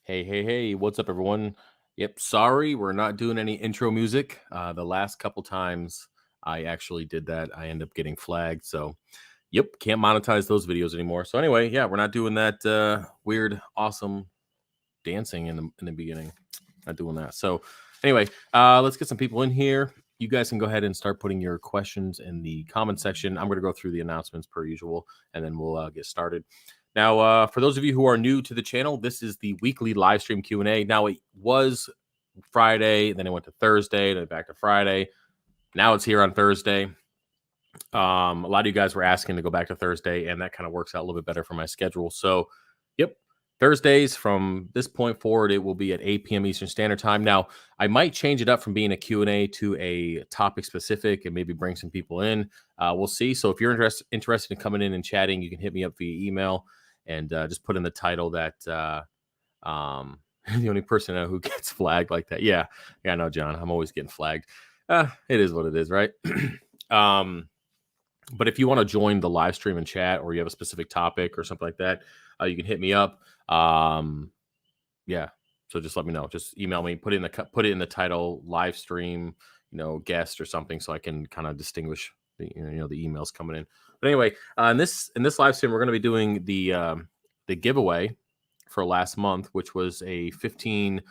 Hey, what's up, everyone? Yep, sorry, we're not doing any intro music. The last couple times I actually did that, I end up getting flagged. So, yep, can't monetize those videos anymore. So, anyway, yeah, we're not doing that weird, awesome dancing in the beginning. Not doing that. So, anyway, let's get some people in here. You guys can go ahead and start putting your questions in the comment section. I'm going to go through the announcements per usual, and then we'll get started. Now, for those of you who are new to the channel, this is the weekly live stream Q&A. Now, it was Friday, then it went to Thursday, then back to Friday. Now it's here on Thursday. A lot of you guys were asking to go back to Thursday, and that kind of works out a little bit better for my schedule. So, yep, Thursdays from this point forward, it will be at 8 p.m. Eastern Standard Time. Now, I might change it up from being a Q&A to a topic specific and maybe bring some people in. We'll see. So if you're interested in coming in and chatting, you can hit me up via email and just put in the title that the only person I know who gets flagged like that. Yeah, I know, John. I'm always getting flagged. It is what it is, right? But if you want to join the live stream and chat, or you have a specific topic or something like that, you can hit me up. Yeah. So just let me know. Just email me. Put it in the title, live stream, guest or something, so I can kind of distinguish the the emails coming in. But anyway, in this live stream, we're going to be doing the giveaway for last month, which was a 15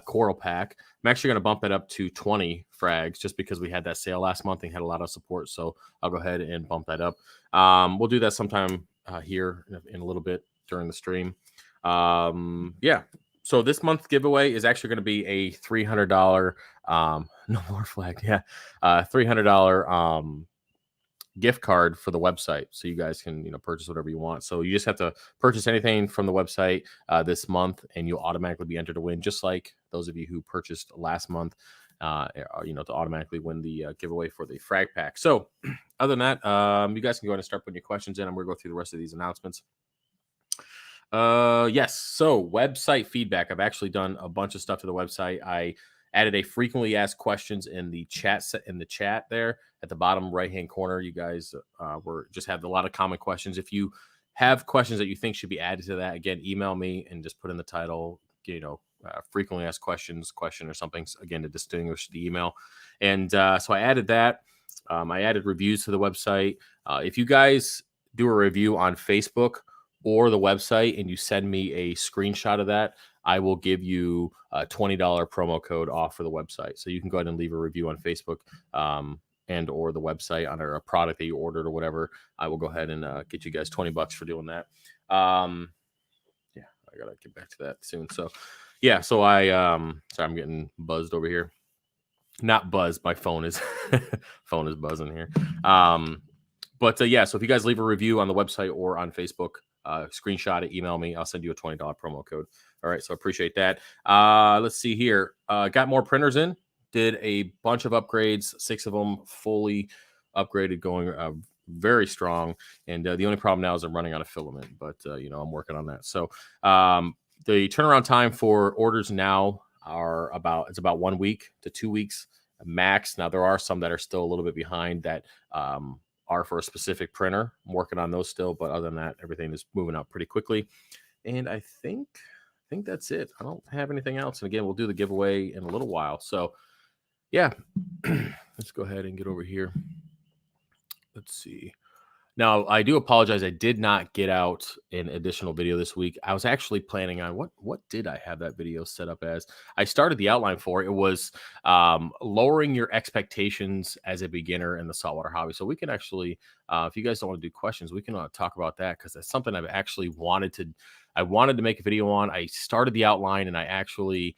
coral pack. I'm actually going to bump it up to 20 frags just because we had that sale last month and had a lot of support. So I'll go ahead and bump that up. We'll do that sometime here in a little bit during the stream. Yeah. So this month's giveaway is actually going to be a $300 no more flag. Yeah. $300 gift card for the website, so you guys can purchase whatever you want. So you just have to purchase anything from the website this month, and you'll automatically be entered to win, just like those of you who purchased last month, to automatically win the giveaway for the frag pack. So other than that, you guys can go ahead and start putting your questions in. I'm going to go through the rest of these announcements. Yes. So website feedback. I've actually done a bunch of stuff to the website. I added a frequently asked questions in the chat there at the bottom right-hand corner. You guys just have a lot of common questions. If you have questions that you think should be added to that, again, email me and just put in the title, frequently asked question or something, again, to distinguish the email. And so I added that. I added reviews to the website. If you guys do a review on Facebook or the website and you send me a screenshot of that, I will give you a $20 promo code off for the website. So you can go ahead and leave a review on Facebook and or the website on a product that you ordered or whatever. I will go ahead and get you guys $20 for doing that. Yeah, I gotta get back to that soon. So yeah, so sorry, I'm getting buzzed over here. Not buzzed, my phone is phone is buzzing here. But yeah, so if you guys leave a review on the website or on Facebook, screenshot it, email me, I'll send you a $20 promo code. All right, so appreciate that. Let's see here. Got more printers in, did a bunch of upgrades, 6 of them fully upgraded, going very strong. And the only problem now is I'm running out of filament, but I'm working on that. So the turnaround time for orders now it's about 1 week to 2 weeks max. Now there are some that are still a little bit behind that are for a specific printer. I'm working on those still, but other than that, everything is moving out pretty quickly. And I think that's it. I don't have anything else. And again, we'll do the giveaway in a little while. So yeah, let's go ahead and get over here. Let's see. Now, I do apologize. I did not get out an additional video this week. I was actually planning on what did I have that video set up as? I started the outline for it. It was lowering your expectations as a beginner in the saltwater hobby. So we can actually, if you guys don't want to do questions, we can talk about that, because that's something I've actually wanted to make a video on. I started the outline and I actually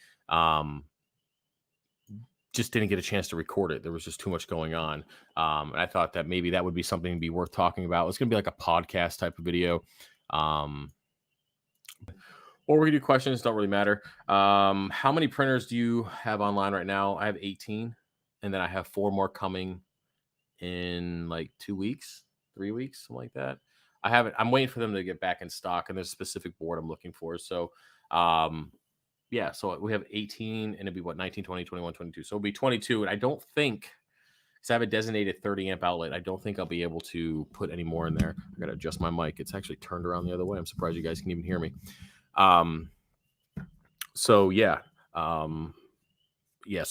just didn't get a chance to record it. There was just too much going on. And I thought that maybe that would be something to be worth talking about. It's going to be like a podcast type of video. Or we can do questions. Don't really matter. How many printers do you have online right now? I have 18. And then I have 4 more coming in like 2 weeks, 3 weeks, something like that. I'm waiting for them to get back in stock, and there's a specific board I'm looking for. So, yeah, so we have 18, and it'd be 19, 20, 21, 22. So it'll be 22. And I don't think, because I have a designated 30 amp outlet, I don't think I'll be able to put any more in there. I got to adjust my mic. It's actually turned around the other way. I'm surprised you guys can even hear me. So yeah, so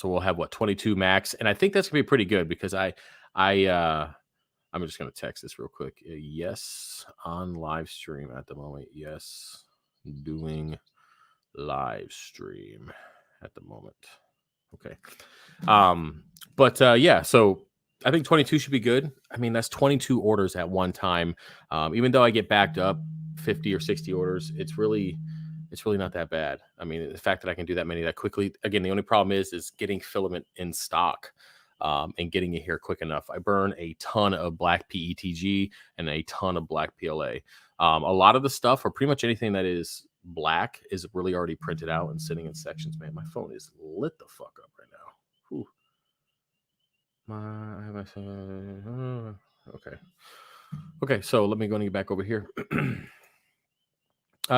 we'll have what 22 max, and I think that's gonna be pretty good because I'm just gonna text this real quick. Yes, on live stream at the moment. Yes, doing live stream at the moment. Okay. But yeah, so I think 22 should be good. I mean, that's 22 orders at one time. Even though I get backed up 50 or 60 orders, it's really not that bad. I mean, the fact that I can do that many that quickly. Again, the only problem is getting filament in stock. And getting it here quick enough. I burn a ton of black PETG and a ton of black PLA. A lot of the stuff, or pretty much anything that is black, is really already printed out and sitting in sections. Man, my phone is lit the fuck up right now. Whew. Okay, so let me go and get back over here.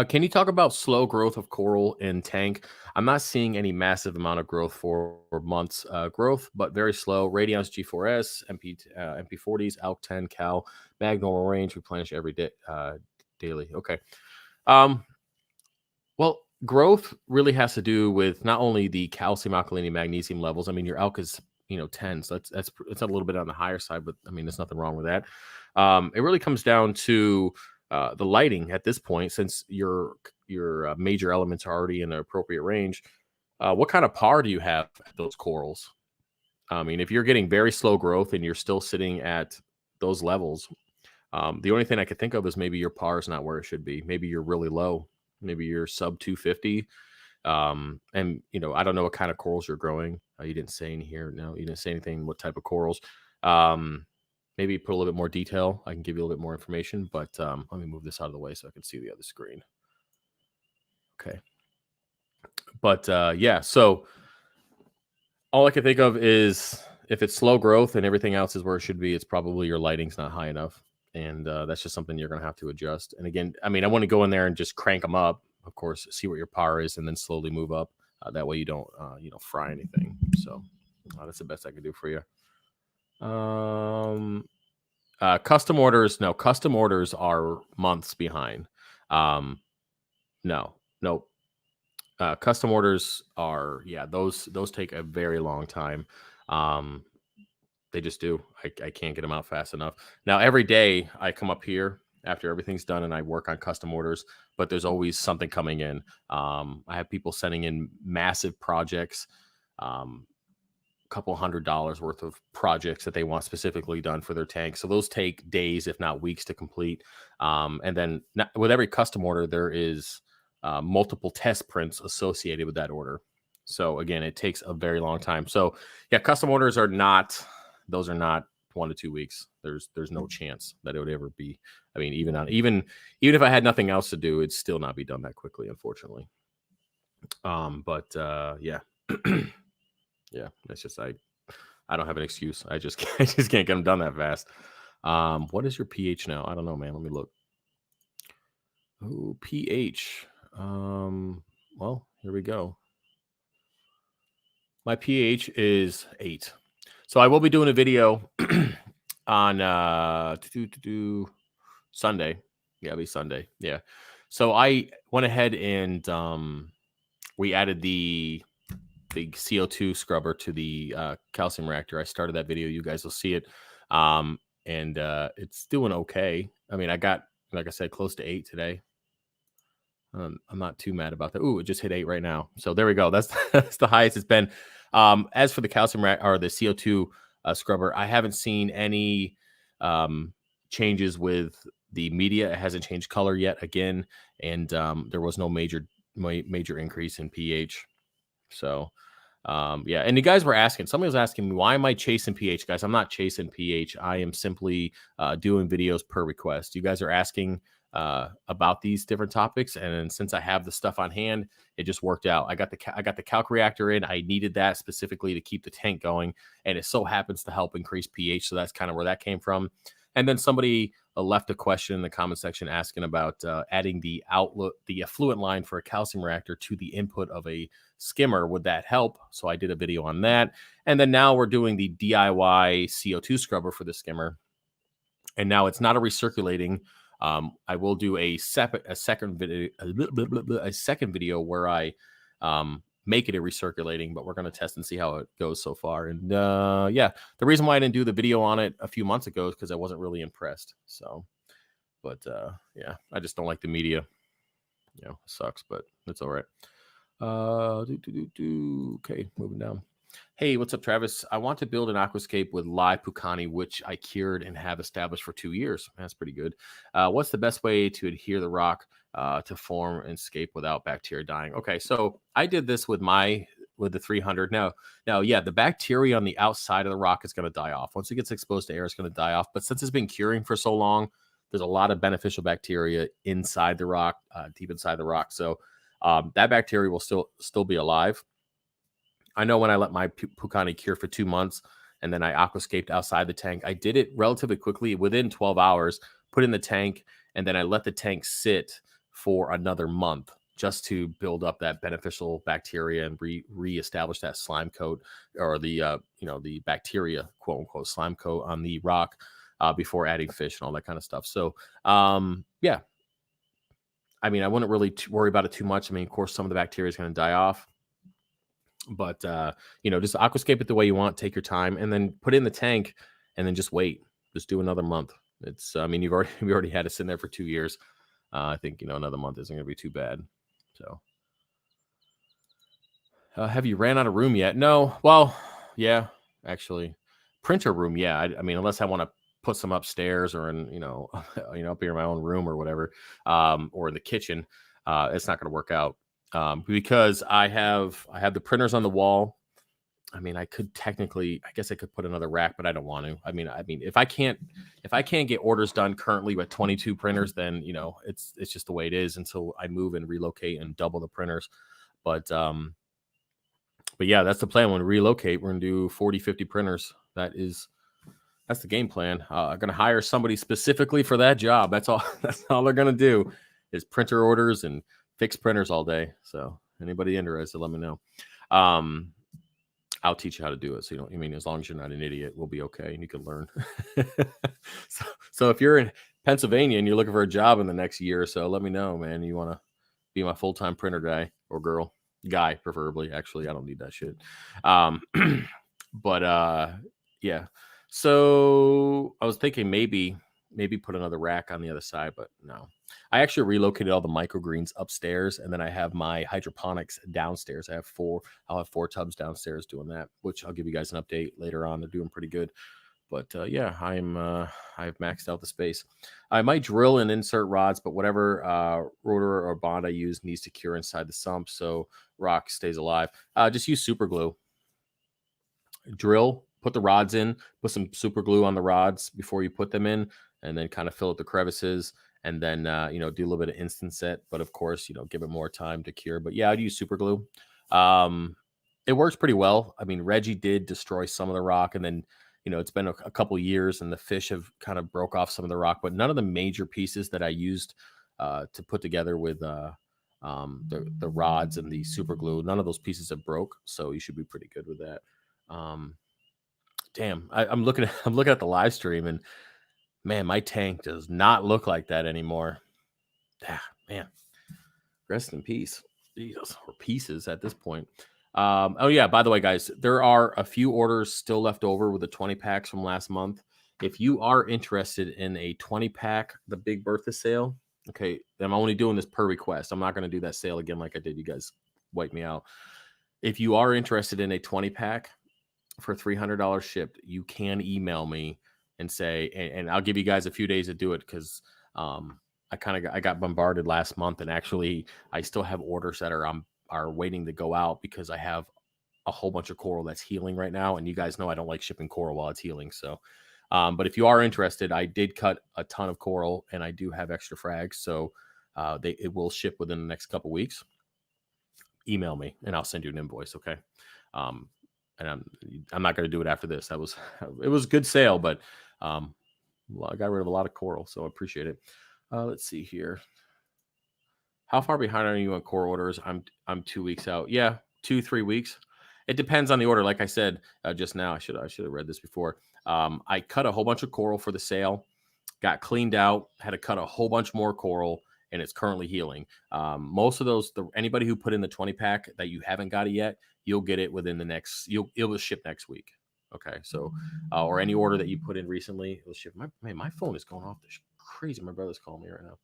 Can you talk about slow growth of coral in tank? I'm not seeing any massive amount of growth for months growth, but very slow. Radiance G4S, MP40s, ALK 10, Cal, Mag normal range, replenish every day daily. Okay. Well, growth really has to do with not only the calcium, alkalinity, magnesium levels. I mean, your ALK is 10, so that's a little bit on the higher side, but I mean, there's nothing wrong with that. It really comes down to the lighting at this point, since your major elements are already in the appropriate range. What kind of par do you have at those corals? I mean, if you're getting very slow growth and you're still sitting at those levels, the only thing I could think of is maybe your par is not where it should be. Maybe you're really low. Maybe you're sub 250. And I don't know what kind of corals you're growing. You didn't say in here. No, you didn't say anything. What type of corals? Maybe put a little bit more detail. I can give you a little bit more information, but let me move this out of the way so I can see the other screen. Okay. But yeah, so all I can think of is if it's slow growth and everything else is where it should be, it's probably your lighting's not high enough. And that's just something you're going to have to adjust. And again, I mean, I want to go in there and just crank them up, of course, see what your power is, and then slowly move up. That way you don't fry anything. So that's the best I can do for you. Custom orders. No, custom orders are months behind. No. Custom orders are, those take a very long time. They just do. I can't get them out fast enough. Now, every day I come up here after everything's done and I work on custom orders, but there's always something coming in. I have people sending in massive projects, couple $100 worth of projects that they want specifically done for their tank. So those take days, if not weeks, to complete. And then with every custom order, there is multiple test prints associated with that order. So again, it takes a very long time. So yeah, custom orders are not 1 to 2 weeks. There's no chance that it would ever be. I mean, even if I had nothing else to do, it'd still not be done that quickly, unfortunately. But yeah. Yeah, that's just I don't have an excuse. I just can't get them done that fast. What is your pH now? I don't know, man. Let me look. Oh, pH. Well, here we go. My pH is 8. So I will be doing a video on Sunday. Yeah, it'll be Sunday. Yeah. So I went ahead and we added the CO2 scrubber to the calcium reactor. I started that video. You guys will see it. And it's doing okay. I mean, I got, like I said, close to 8 today. I'm not too mad about that. Ooh, it just hit 8 right now. So there we go. That's the highest it's been. As for the calcium or the CO2 scrubber, I haven't seen any changes with the media. It hasn't changed color yet again. And there was no major increase in pH. So yeah, and you guys were asking, somebody was asking me, why am I chasing pH? Guys, I'm not chasing pH. I am simply doing videos per request. You guys are asking about these different topics, and since I have the stuff on hand, it just worked out. I got the calc reactor in. I needed that specifically to keep the tank going, and it so happens to help increase pH. So that's kind of where that came from. And then somebody left a question in the comment section asking about adding the effluent line for a calcium reactor to the input of a skimmer. Would that help? So I did a video on that. And then now we're doing the DIY CO2 scrubber for the skimmer. And now it's not a recirculating. I will do a second video where I make it a recirculating, but we're going to test and see how it goes so far. And yeah, the reason why I didn't do the video on it a few months ago is because I wasn't really impressed. So, but yeah, I just don't like the media. You know, it sucks, but it's all right. Okay, moving down. Hey, what's up, Travis? I want to build an aquascape with live Pucani, which I cured and have established for 2 years. That's pretty good. What's the best way to adhere the rock to form and escape without bacteria dying? Okay, so I did this with the 300. Now, yeah, the bacteria on the outside of the rock is going to die off. Once it gets exposed to air, it's going to die off. But since it's been curing for so long, there's a lot of beneficial bacteria inside the rock, deep inside the rock. So that bacteria will still be alive. I know when I let my Pucani cure for 2 months and then I aquascaped outside the tank, I did it relatively quickly within 12 hours, put in the tank, and then I let the tank sit for another month just to build up that beneficial bacteria and reestablish that slime coat or the the bacteria, quote unquote, slime coat on the rock before adding fish and all that kind of stuff. So yeah, I mean, I wouldn't really worry about it too much. I mean, of course, some of the bacteria is going to die off. But just aquascape it the way you want, take your time, and then put it in the tank and then just wait. Just do another month. It's I mean, we already had it sitting there for 2 years. I think another month isn't gonna be too bad. So have you ran out of room yet? No. Well, yeah, actually. Printer room, yeah. I mean, unless I want to put some upstairs or in, up here in my own room or whatever, or in the kitchen, it's not gonna work out. Because I have the printers on the wall. I mean, I guess I could put another rack, but I don't want to. I mean, if I can't get orders done currently with 22 printers, then it's just the way it is until I move and relocate and double the printers. But yeah, that's the plan. When we relocate, we're gonna do 40, 50 printers. That's the game plan. I'm gonna hire somebody specifically for that job. That's all. That's all they're gonna do is printer orders and fix printers all day. So anybody interested, let me know. I'll teach you how to do it. So as long as you're not an idiot, we'll be okay and you can learn. so if you're in Pennsylvania and you're looking for a job in the next year or so, let me know, man. You want to be my full-time printer guy or girl, guy, preferably. Actually, I don't need that shit. But yeah. So I was thinking maybe put another rack on the other side, but no. I actually relocated all the microgreens upstairs, and then I have my hydroponics downstairs. I'll have 4 tubs downstairs doing that, which I'll give you guys an update later on. They're doing pretty good. But yeah, I've maxed out the space. I might drill and insert rods, but whatever rotor or bond I use needs to cure inside the sump so rock stays alive. Just use super glue. Drill, put the rods in, put some super glue on the rods before you put them in, and then kind of fill up the crevices. And then, do a little bit of instant set, but of course, give it more time to cure. But yeah, I'd use super glue. It works pretty well. I mean, Reggie did destroy some of the rock, and then, it's been a couple years and the fish have kind of broke off some of the rock, but none of the major pieces that I used to put together with the rods and the super glue, none of those pieces have broke. So you should be pretty good with that. Damn, I'm looking at the live stream and man, my tank does not look like that anymore. Ah, man, rest in peace. Jesus, or pieces at this point. Oh yeah, by the way, guys, there are a few orders still left over with the 20 packs from last month. If you are interested in a 20 pack, the Big Bertha sale, okay, I'm only doing this per request. I'm not going to do that sale again like I did. You guys wipe me out. If you are interested in a 20 pack for $300 shipped, you can email me and say, and I'll give you guys a few days to do it because I got bombarded last month, and actually I still have orders that are waiting to go out because I have a whole bunch of coral that's healing right now, and you guys know I don't like shipping coral while it's healing. So, but if you are interested, I did cut a ton of coral, and I do have extra frags, so it will ship within the next couple weeks. Email me, and I'll send you an invoice. Okay. And I'm not going to do it after this. It was a good sale, but I got rid of a lot of coral, so I appreciate it. Let's see here. How far behind are you on coral orders? I'm 2 weeks out. Yeah, 2-3 weeks. It depends on the order. Like I said just now, I should have read this before. I cut a whole bunch of coral for the sale, got cleaned out, had to cut a whole bunch more coral, and it's currently healing. Most of those, anybody who put in the 20 pack that you haven't got it yet, you'll get it within the next. It'll ship next week. Okay, so or any order that you put in recently, it'll ship. My phone is going off this crazy. My brother's calling me right now. I'll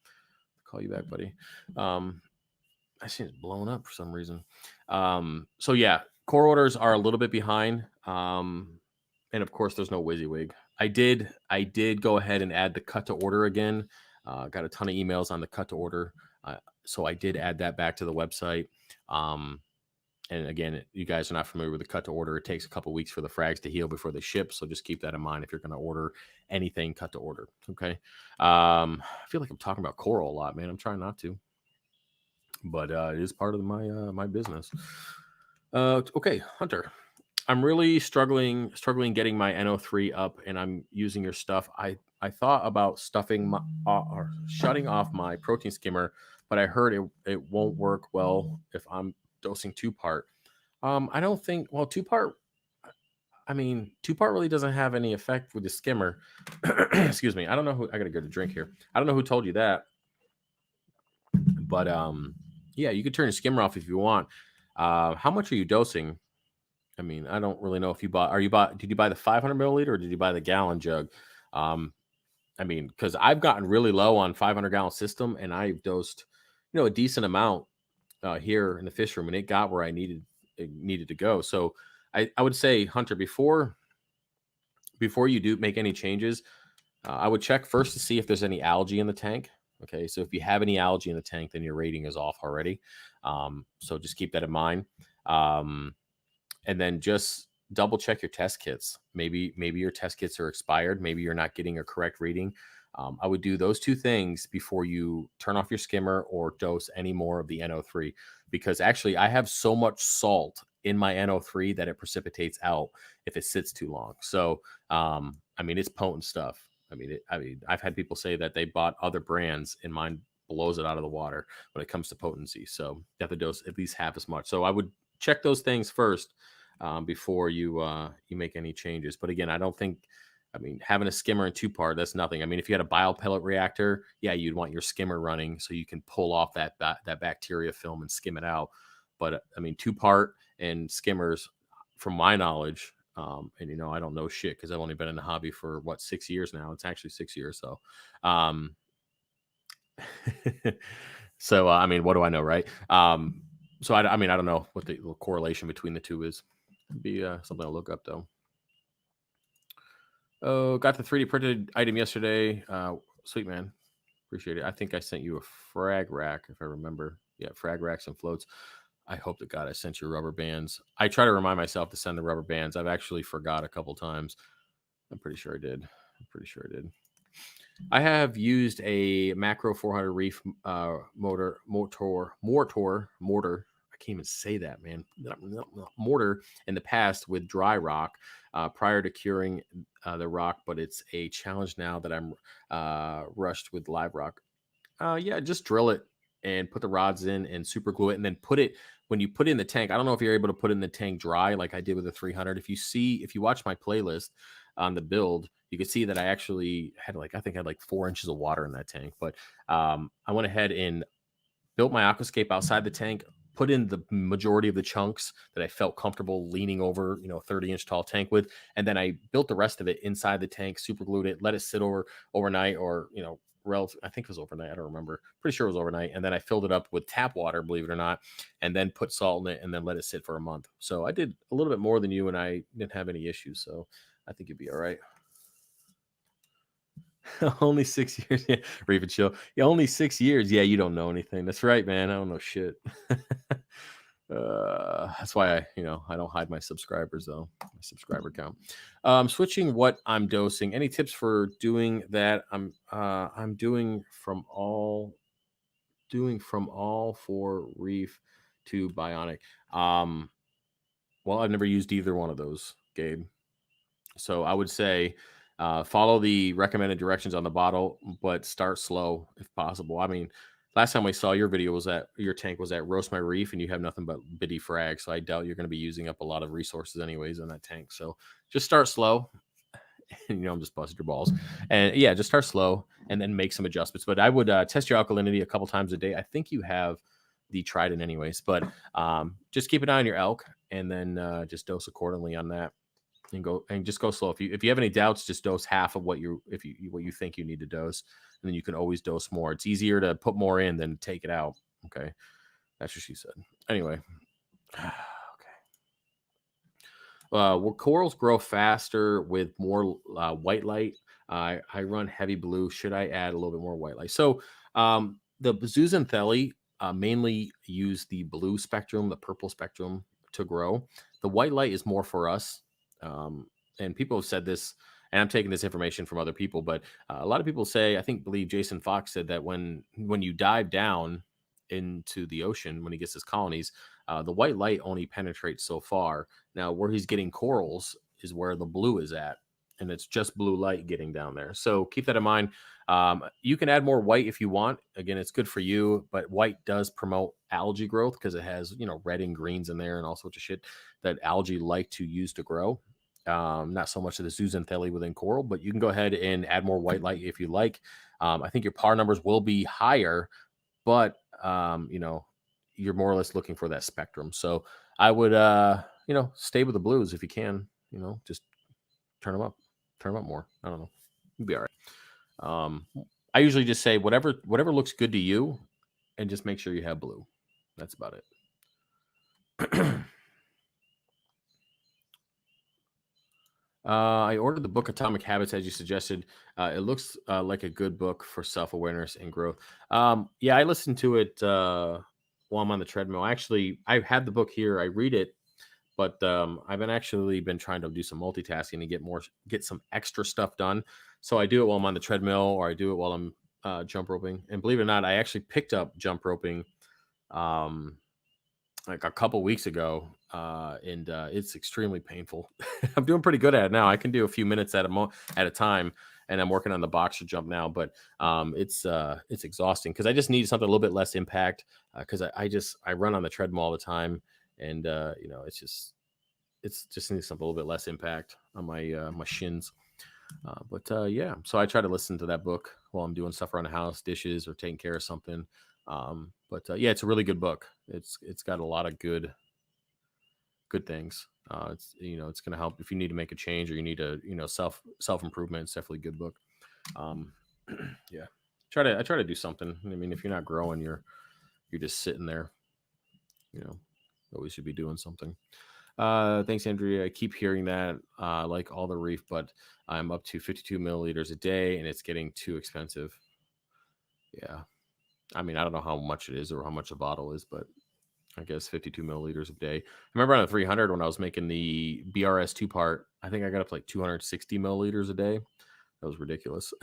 call you back, buddy. I see it's blown up for some reason. So yeah, core orders are a little bit behind. And of course, there's no WYSIWYG. I did go ahead and add the cut to order again. Got a ton of emails on the cut to order, so I did add that back to the website. And again, you guys are not familiar with the cut to order. It takes a couple weeks for the frags to heal before they ship. So just keep that in mind if you're going to order anything cut to order. Okay. I feel like I'm talking about coral a lot, man. I'm trying not to, but it is part of my business. Okay, Hunter. I'm really struggling getting my NO3 up, and I'm using your stuff. I thought about stuffing my or shutting off my protein skimmer, but I heard it won't work well if I'm dosing 2-part. I don't think 2-part. I mean, 2-part really doesn't have any effect with the skimmer. Excuse me. I don't know who. I gotta get a drink here. I don't know who told you that, but yeah, you could turn your skimmer off if you want. How much are you dosing? I mean, I don't really know if you bought. Did you buy the 500 milliliter or did you buy the gallon jug? I mean, because I've gotten really low on 500 gallon system, and I've dosed, a decent amount here in the fish room, and it got where it needed to go. So I would say, Hunter, before you do make any changes, I would check first to see if there's any algae in the tank. Okay, so if you have any algae in the tank, then your rating is off already. So just keep that in mind. And then just double check your test kits. Maybe your test kits are expired. Maybe you're not getting a correct reading. I would do those two things before you turn off your skimmer or dose any more of the NO3, because actually I have so much salt in my NO3 that it precipitates out if it sits too long. So, I mean, it's potent stuff. I mean, I've had people say that they bought other brands and mine blows it out of the water when it comes to potency. So you have to dose at least half as much. So I would check those things first before you make any changes. But again, I don't think, I mean, having a skimmer in 2-part, that's nothing. I mean, if you had a biopellet reactor, yeah, you'd want your skimmer running so you can pull off that bacteria film and skim it out. But I mean, 2-part and skimmers, from my knowledge, and I don't know shit because I've only been in the hobby for 6 years now. It's actually 6 years. So, so I mean, what do I know, right? So I mean, I don't know what the correlation between the two is. It'd be something I'll look up though. Oh, got the 3D printed item yesterday. Sweet, man. Appreciate it. I think I sent you a frag rack, if I remember. Yeah, frag racks and floats. I hope to God I sent you rubber bands. I try to remind myself to send the rubber bands. I've actually forgot a couple times. I'm pretty sure I did. I have used a Macro 400 Reef mortar. I can't even say that, man. Mortar in the past with dry rock prior to curing the rock, but it's a challenge now that I'm rushed with live rock. Yeah, just drill it and put the rods in and super glue it, and then when you put it in the tank. I don't know if you're able to put it in the tank dry like I did with the 300. If you watch my playlist on the build, you can see that I actually had I think I had 4 inches of water in that tank. But I went ahead and built my aquascape outside the tank, put in the majority of the chunks that I felt comfortable leaning over, 30-inch tall tank with. And then I built the rest of it inside the tank, super glued it, let it sit overnight, or, I think it was overnight. I don't remember. Pretty sure it was overnight. And then I filled it up with tap water, believe it or not, and then put salt in it and then let it sit for a month. So I did a little bit more than you, and I didn't have any issues. So I think you'd be all right. Only 6 years. Yeah, Reef and Chill. Yeah, only 6 years. Yeah, you don't know anything. That's right, man. I don't know shit. That's why I don't hide my subscribers though. My subscriber count. Switching what I'm dosing. Any tips for doing that? I'm doing from all for Reef to Bionic. Well, I've never used either one of those, Gabe. So I would say follow the recommended directions on the bottle, but start slow if possible. I mean, last time we saw your video was that your tank was at Roast My Reef, and you have nothing but bitty frag. So I doubt you're going to be using up a lot of resources anyways in that tank. So just start slow and I'm just busted your balls. And yeah, just start slow and then make some adjustments. But I would test your alkalinity a couple times a day. I think you have the Trident anyways, but just keep an eye on your elk and then just dose accordingly on that. And just go slow. If you have any doubts, just dose half of what you think you need to dose, and then you can always dose more. It's easier to put more in than take it out. Okay, that's what she said. Anyway, okay. Will corals grow faster with more white light? I run heavy blue. Should I add a little bit more white light? So the zooxanthellae mainly use the blue spectrum, the purple spectrum to grow. The white light is more for us. And people have said this, and I'm taking this information from other people, but a lot of people say, believe Jason Fox said that when you dive down into the ocean, when he gets his colonies, the white light only penetrates so far. Now, where he's getting corals is where the blue is at, and it's just blue light getting down there. So keep that in mind. You can add more white if you want. Again, it's good for you, but white does promote algae growth because it has, red and greens in there and all sorts of shit that algae like to use to grow. Not so much of the zooxanthellae within coral, but you can go ahead and add more white light if you like. I think your par numbers will be higher, but you're more or less looking for that spectrum. So I would stay with the blues if you can. Just turn them up more. I don't know, you'll be all right. I usually just say whatever looks good to you, and just make sure you have blue. That's about it. I ordered the book Atomic Habits as you suggested. It looks like a good book for self-awareness and growth. Yeah, I listened to it while I'm on the treadmill. Actually, I had the book here. I read it, but I've been trying to do some multitasking to get some extra stuff done. So I do it while I'm on the treadmill, or I do it while I'm jump roping. And believe it or not, I actually picked up jump roping like a couple weeks ago, and it's extremely painful. I'm doing pretty good at it now. I can do a few minutes at a time, and I'm working on the boxer jump now. But it's exhausting because I just need something a little bit less impact because I run on the treadmill all the time, and it's just needs something a little bit less impact on my shins. But yeah, so I try to listen to that book while I'm doing stuff around the house, dishes, or taking care of something. But yeah, it's a really good book. It's got a lot of good things. It's going to help if you need to make a change or you need to self improvement. It's definitely a good book. Yeah, I try to do something. I mean, if you're not growing, you're just sitting there. Always should be doing something. Thanks, Andrea. I keep hearing that. Like all the reef, but I'm up to 52 milliliters a day, and it's getting too expensive. Yeah. I mean, I don't know how much it is or how much a bottle is, but I guess 52 milliliters a day. I remember on the 300 when I was making the BRS 2-part, I think I got up to like 260 milliliters a day. That was ridiculous.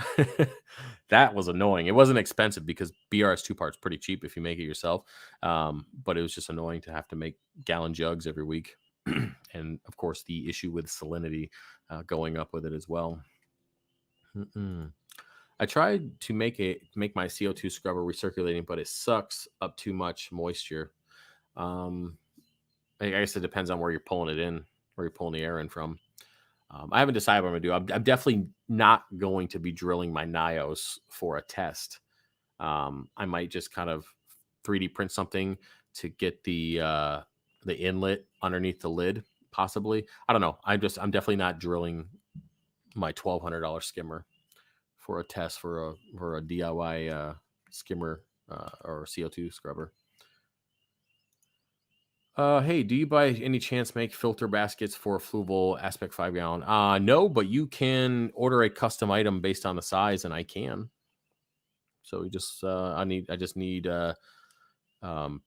That was annoying. It wasn't expensive because BRS 2-part's pretty cheap if you make it yourself. But it was just annoying to have to make gallon jugs every week. And of course, the issue with salinity going up with it as well. I tried to make my CO2 scrubber recirculating, but it sucks up too much moisture. I guess it depends on where you're pulling it in, where you're pulling the air in from. I haven't decided what I'm going to do. I'm definitely not going to be drilling my Nios for a test. I might just kind of 3D print something to get the inlet underneath the lid, possibly. I don't know. I'm definitely not drilling my $1,200 skimmer for a test for a DIY skimmer or CO2 scrubber. Hey, do you by any chance make filter baskets for a Fluval Aspect 5 gallon? No, but you can order a custom item based on the size, and I can. So we just I just need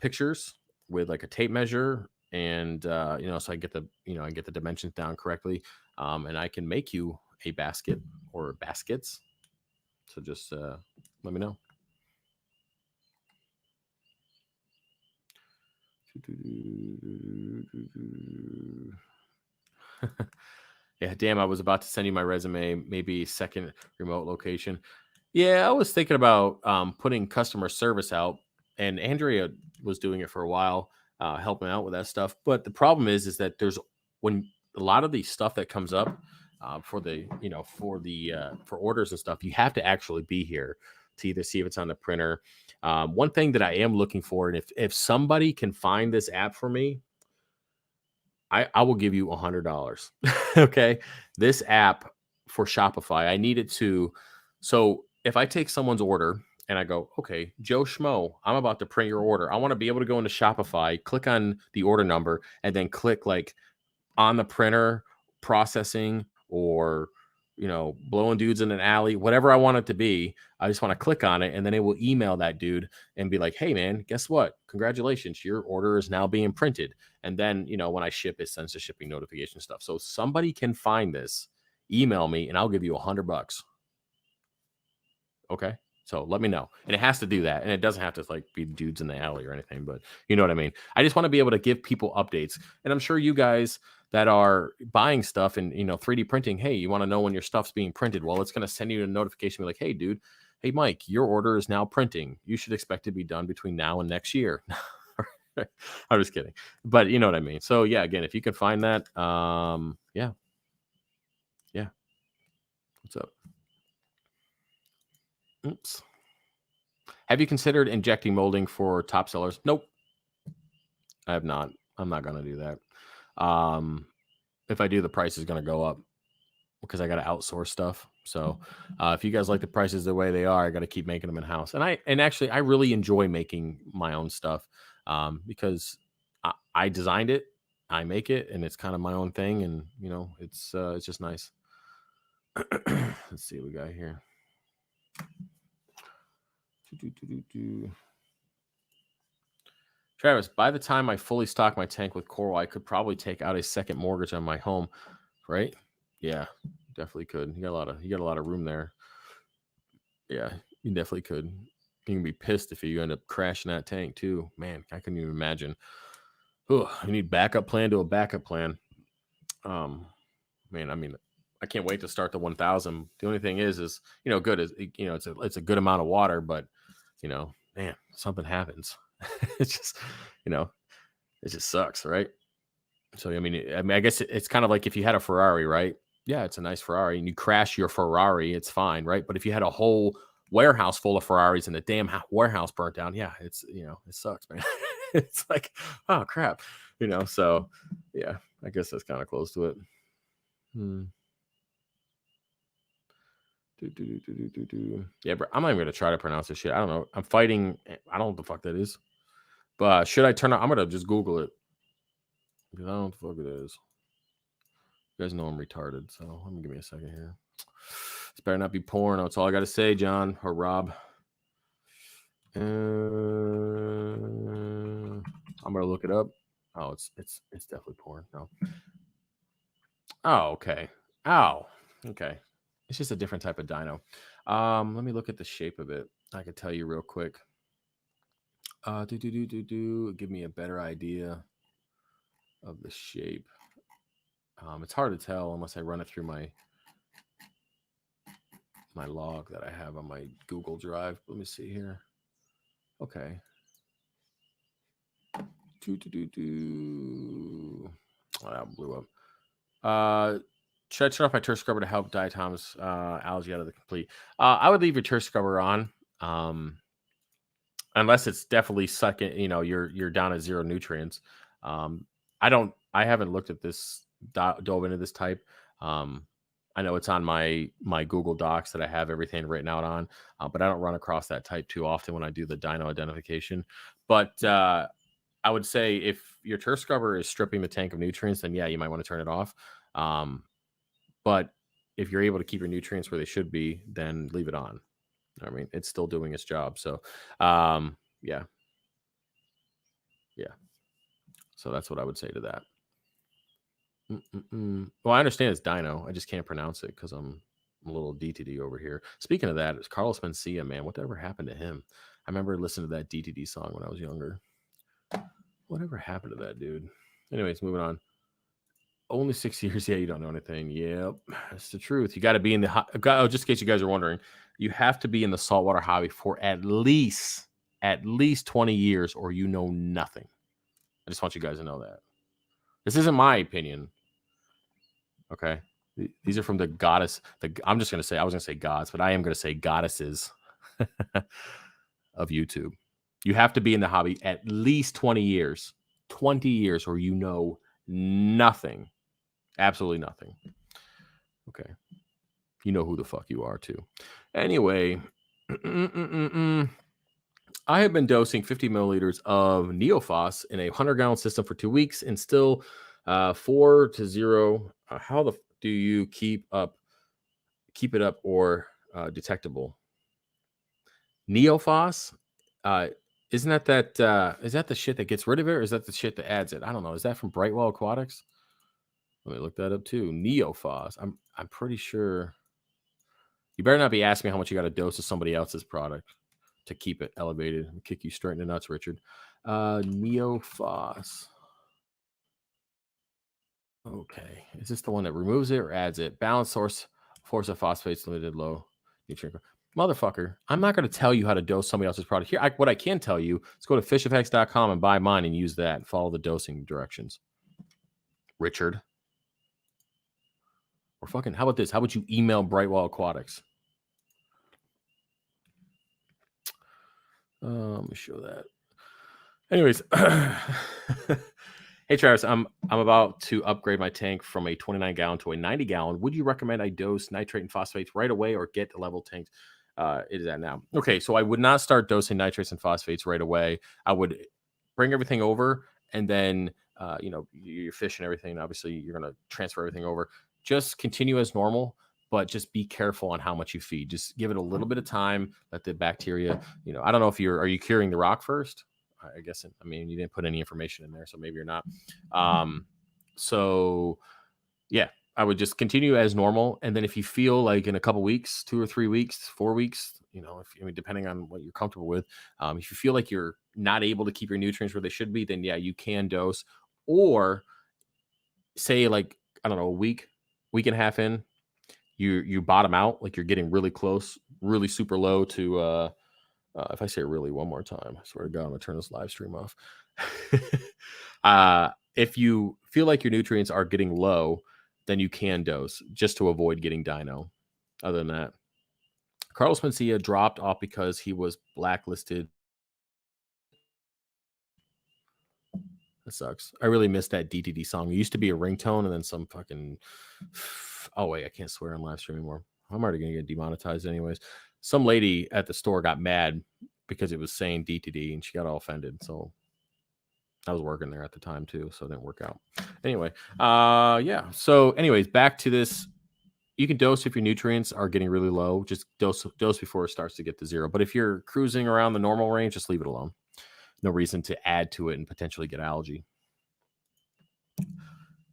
pictures with like a tape measure, and so I get the dimensions down correctly, and I can make you a basket or baskets. So just let me know. Yeah, damn, I was about to send you my resume, maybe second remote location. Yeah, I was thinking about putting customer service out, and Andrea was doing it for a while, helping out with that stuff. But the problem is that when a lot of the stuff that comes up, for the for orders and stuff, you have to actually be here to either see if it's on the printer. One thing that I am looking for, and if somebody can find this app for me, I will give you $100. Okay, this app for Shopify, I need it to. So if I take someone's order and I go, okay, Joe Schmo, I'm about to print your order. I want to be able to go into Shopify, click on the order number, and then click like on the printer processing, or blowing dudes in an alley, whatever I want it to be. I just want to click on it, and then it will email that dude and be like, hey man, guess what, congratulations, your order is now being printed. And then when I ship, it sends the shipping notification stuff. So somebody can find this, email me, and I'll give you $100. Okay, so let me know. And it has to do that, and it doesn't have to like be dudes in the alley or anything, but you know what I mean. I just want to be able to give people updates, and I'm sure you guys that are buying stuff and 3D printing, hey, you want to know when your stuff's being printed? Well, it's going to send you a notification like, hey dude, hey Mike, your order is now printing, you should expect to be done between now and next year. I'm just kidding, but you know what I mean. So yeah, again, if you can find that, yeah, what's up? Oops. Have you considered injecting molding for top sellers? Nope, I have not. I'm not going to do that. If I do, the price is going to go up because I got to outsource stuff. So if you guys like the prices the way they are, I got to keep making them in house. And actually, I really enjoy making my own stuff because I designed it, I make it, and it's kind of my own thing. And it's just nice. Let's see what we got here. Travis, by the time I fully stock my tank with coral, I could probably take out a second mortgage on my home, right? Yeah, definitely could. You got a lot of room there. Yeah, you definitely could. You can be pissed if you end up crashing that tank too. Man, I couldn't even imagine. Oh, you need backup plan to a backup plan. Man, I mean, I can't wait to start the 1000. The only thing is good is it's a good amount of water, but man, something happens. It's just it just sucks, right? So I mean, I guess it's kind of like if you had a Ferrari, right? Yeah, it's a nice Ferrari, and you crash your Ferrari, it's fine, right? But if you had a whole warehouse full of Ferraris and the damn warehouse burnt down, yeah, it's it sucks, man. It's like, oh crap, So yeah, I guess that's kind of close to it. Yeah, bro, I'm not even gonna try to pronounce this shit. I don't know. I'm fighting. I don't know what the fuck that is. But should I turn on? I'm gonna just Google it because I don't know what the fuck it is. You guys know I'm retarded, so let me give me a second here. This better not be porn. That's all I gotta say, John or Rob. I'm gonna look it up. Oh, it's definitely porn. No. Oh, okay. Oh, okay. It's just a different type of dino. Let me look at the shape of it. I could tell you real quick. Give me a better idea of the shape. It's hard to tell unless I run it through my log that I have on my Google Drive. Let me see here. Okay. Oh, that blew up. Should I turn off my turf scrubber to help diatoms algae out of the complete? I would leave your turf scrubber on, unless it's definitely sucking. You're down at zero nutrients. I haven't looked at this, dove into this type. I know it's on my Google Docs that I have everything written out on, but I don't run across that type too often when I do the dino identification. But I would say if your turf scrubber is stripping the tank of nutrients, then yeah, you might want to turn it off. But if you're able to keep your nutrients where they should be, then leave it on. I mean, it's still doing its job. So, yeah. So that's what I would say to that. Well, I understand it's Dino. I just can't pronounce it because I'm a little DTD over here. Speaking of that, it's Carlos Mencia, man. Whatever happened to him? I remember listening to that DTD song when I was younger. Whatever happened to that dude? Anyways, moving on. Only 6 years. Yeah, you don't know anything. Yep, that's the truth. You got to be in the just in case you guys are wondering, you have to be in the saltwater hobby for at least 20 years, or you know nothing. I just want you guys to know that. This isn't my opinion. Okay. These are from the goddess. I'm just gonna say, I was gonna say gods, but I am gonna say goddesses of YouTube. You have to be in the hobby at least 20 years. 20 years, or you know nothing. Absolutely nothing. Okay. You know who the fuck you are too. Anyway, I have been dosing 50 milliliters of Neophos in a 100-gallon system for 2 weeks and still 4 to 0. How the do you keep it up or detectable? Neophos, isn't that is that the shit that gets rid of it, or is that the shit that adds it? I don't know. Is that from Brightwell Aquatics? Let me look that up too. Neophos. I'm pretty sure. You better not be asking me how much you got to dose of somebody else's product to keep it elevated. I'll kick you straight in the nuts, Richard. Neophos. Okay. Is this the one that removes it or adds it? Balanced force of phosphates, limited low nutrient. Motherfucker, I'm not going to tell you how to dose somebody else's product. Here, what I can tell you is go to fishfx.com and buy mine and use that and follow the dosing directions. Richard. Or fucking, how about this? How about you email Brightwell Aquatics? Let me show that. Anyways, hey Travis, I'm about to upgrade my tank from a 29 gallon to a 90 gallon. Would you recommend I dose nitrate and phosphates right away or get the level tanks? It is at now. Okay, so I would not start dosing nitrates and phosphates right away. I would bring everything over, and then your fish and everything. Obviously, you're gonna transfer everything over. Just continue as normal, but just be careful on how much you feed. Just give it a little bit of time. Let the bacteria. I don't know if are you curing the rock first? I guess. I mean, you didn't put any information in there, so maybe you're not. So yeah, I would just continue as normal, and then if you feel like in a couple weeks, 2 or 3 weeks, 4 weeks, depending on what you're comfortable with, if you feel like you're not able to keep your nutrients where they should be, then yeah, you can dose. Or say like, I don't know, a week and a half in, you bottom out, like you're getting really close, really super low to if I say really one more time, I swear to God, I'm gonna turn this live stream off. If you feel like your nutrients are getting low, then you can dose just to avoid getting Dino. Other than that, Carlos Mencia dropped off because he was blacklisted. That sucks. I really missed that DTD song. It used to be a ringtone, and then some fucking. Oh wait, I can't swear on live stream anymore. I'm already gonna get demonetized anyways. Some lady at the store got mad because it was saying DTD, and she got all offended. So I was working there at the time too, so it didn't work out. Anyway, yeah. So, anyways, back to this. You can dose if your nutrients are getting really low. Just dose before it starts to get to zero. But if you're cruising around the normal range, just leave it alone. No reason to add to it and potentially get algae.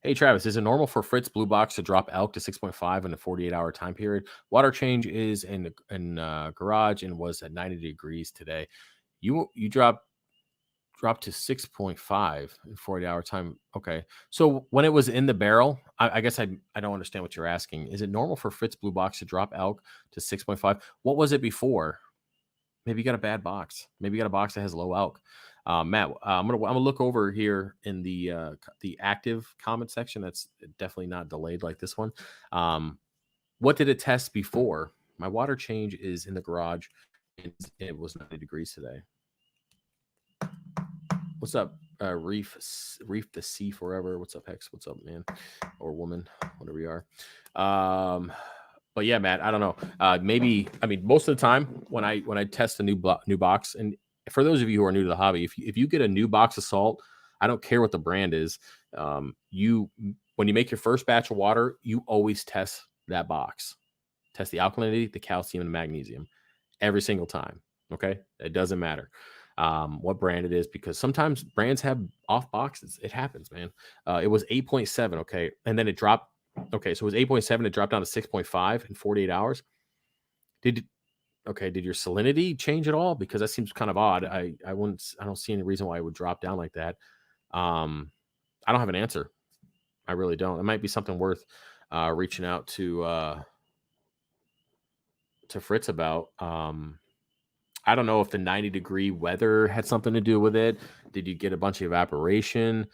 Hey, Travis, is it normal for Fritz Blue Box to drop elk to 6.5 in a 48-hour time period? Water change is in garage and was at 90 degrees today. You dropped to 6.5 in 48-hour time. Okay. So when it was in the barrel, I guess I don't understand what you're asking. Is it normal for Fritz Blue Box to drop elk to 6.5? What was it before? Maybe you got a bad box. Maybe you got a box that has low elk. Matt, I'm gonna look over here in the active comment section. That's definitely not delayed like this one. What did it test before? My water change is in the garage. It was 90 degrees today. What's up, Reef the Sea Forever? What's up, Hex? What's up, man or woman, whatever you are. But yeah, Matt, I don't know. Maybe, I mean, most of the time when I test a new box, and for those of you who are new to the hobby, if you get a new box of salt, I don't care what the brand is. When you make your first batch of water, you always test that box. Test the alkalinity, the calcium, and the magnesium every single time. Okay, it doesn't matter what brand it is, because sometimes brands have off boxes. It happens, man. It was 8.7, okay, and then it dropped. Okay, so it was 8.7. It dropped down to 6.5 in 48 hours. Did your salinity change at all? Because that seems kind of odd. I don't see any reason why it would drop down like that. I don't have an answer. I really don't. It might be something worth reaching out to Fritz about. I don't know if the 90-degree weather had something to do with it. Did you get a bunch of evaporation?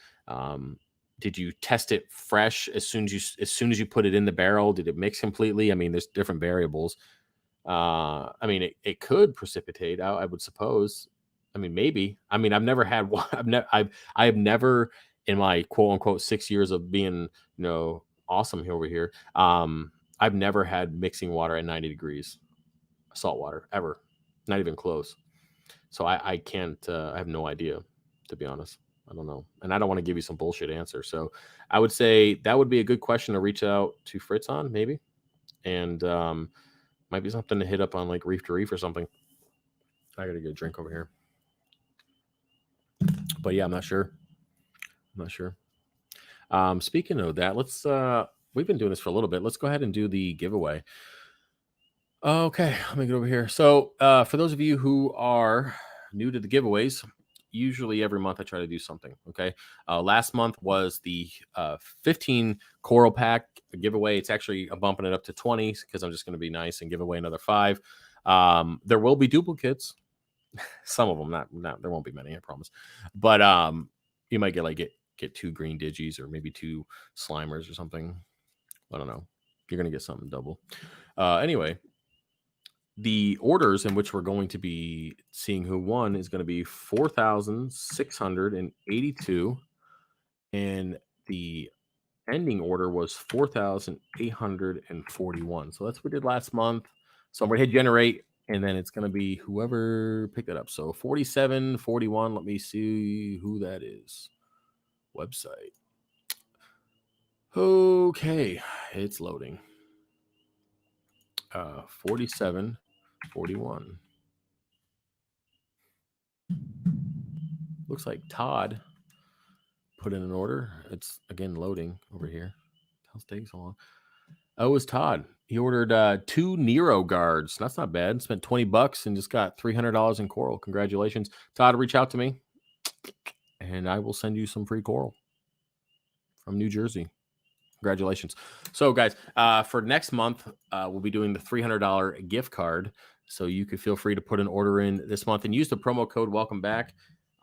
did you test it fresh as soon as you put it in the barrel? Did it mix completely? I mean, there's different variables. I mean, it could precipitate out, I would suppose. I mean, maybe. I mean, I've never had one. I have never in my quote unquote 6 years of being, awesome here over here. I've never had mixing water at 90 degrees, salt water ever, not even close. So I can't. I have no idea, to be honest. I don't know, and I don't want to give you some bullshit answer. So I would say that would be a good question to reach out to Fritz on, maybe, and might be something to hit up on like Reef to Reef or something. I gotta get a drink over here. But yeah, I'm not sure. Speaking of that, let's we've been doing this for a little bit. Let's go ahead and do the giveaway. Okay, let me get over here. So for those of you who are new to the giveaways, usually every month I try to do something. Okay. Last month was the 15 coral pack giveaway. It's actually I'm bumping it up to 20 because I'm just going to be nice and give away another 5. There will be duplicates. Some of them, not there won't be many, I promise. But you might get 2 green digis or maybe 2 slimers or something. I don't know. You're gonna get something double. Anyway, the orders in which we're going to be seeing who won is going to be 4,682, and the ending order was 4,841. So that's what we did last month. So I'm going to hit generate, and then it's going to be whoever picked it up. So 4741. Let me see who that is. Website. Okay, it's loading. 4741. Looks like Todd put in an order. It's again loading over here. How's it taking so long? Oh, it was Todd. He ordered 2 Nero guards. That's not bad. Spent $20 and just got $300 in coral. Congratulations, Todd. Reach out to me, and I will send you some free coral from New Jersey. Congratulations. So, guys, for next month, we'll be doing the $300 gift card. So you could feel free to put an order in this month and use the promo code Welcome Back.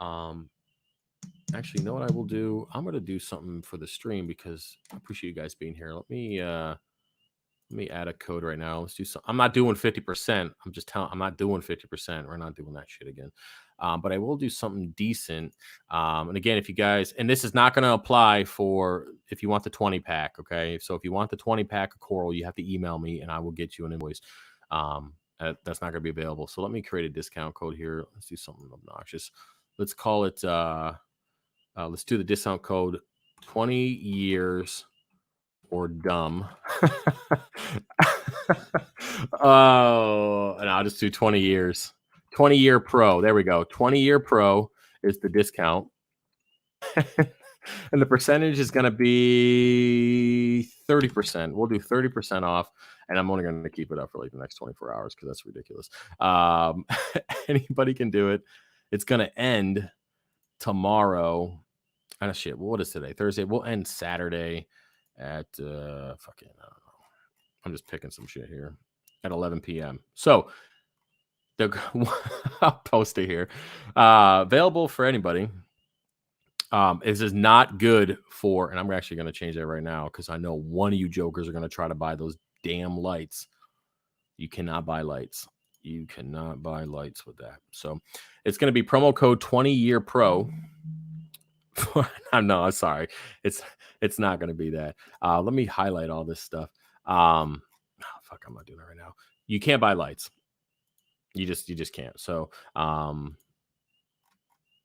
Actually, you know what I will do? I'm going to do something for the stream because I appreciate you guys being here. Let me add a code right now. Let's do some. I'm not doing 50%. I'm not doing 50%. We're not doing that shit again. But I will do something decent. And again, if you guys, and this is not going to apply for if you want the 20 pack. Okay. So if you want the 20 pack of coral, you have to email me and I will get you an invoice. That's not going to be available. So let me create a discount code here. Let's do something obnoxious. Let's call it, let's do the discount code 20 years or dumb. Oh, and I'll just do 20 years. 20-year pro. There we go. 20-year pro is the discount. And the percentage is going to be 30%. We'll do 30% off. And I'm only going to keep it up for like the next 24 hours because that's ridiculous. Anybody can do it. It's going to end tomorrow. Oh, shit. What is today? Thursday. We'll end Saturday at fucking, I don't know. I'm just picking some shit here at 11 p.m. So I'll post it here. Available for anybody. This is not good for, and I'm actually going to change that right now because I know one of you jokers are going to try to buy those damn lights. You cannot buy lights. You cannot buy lights with that. So it's going to be promo code 20-year pro. No, I'm sorry. It's not going to be that. Let me highlight all this stuff. I'm not doing it right now. You can't buy lights. You just can't. So, other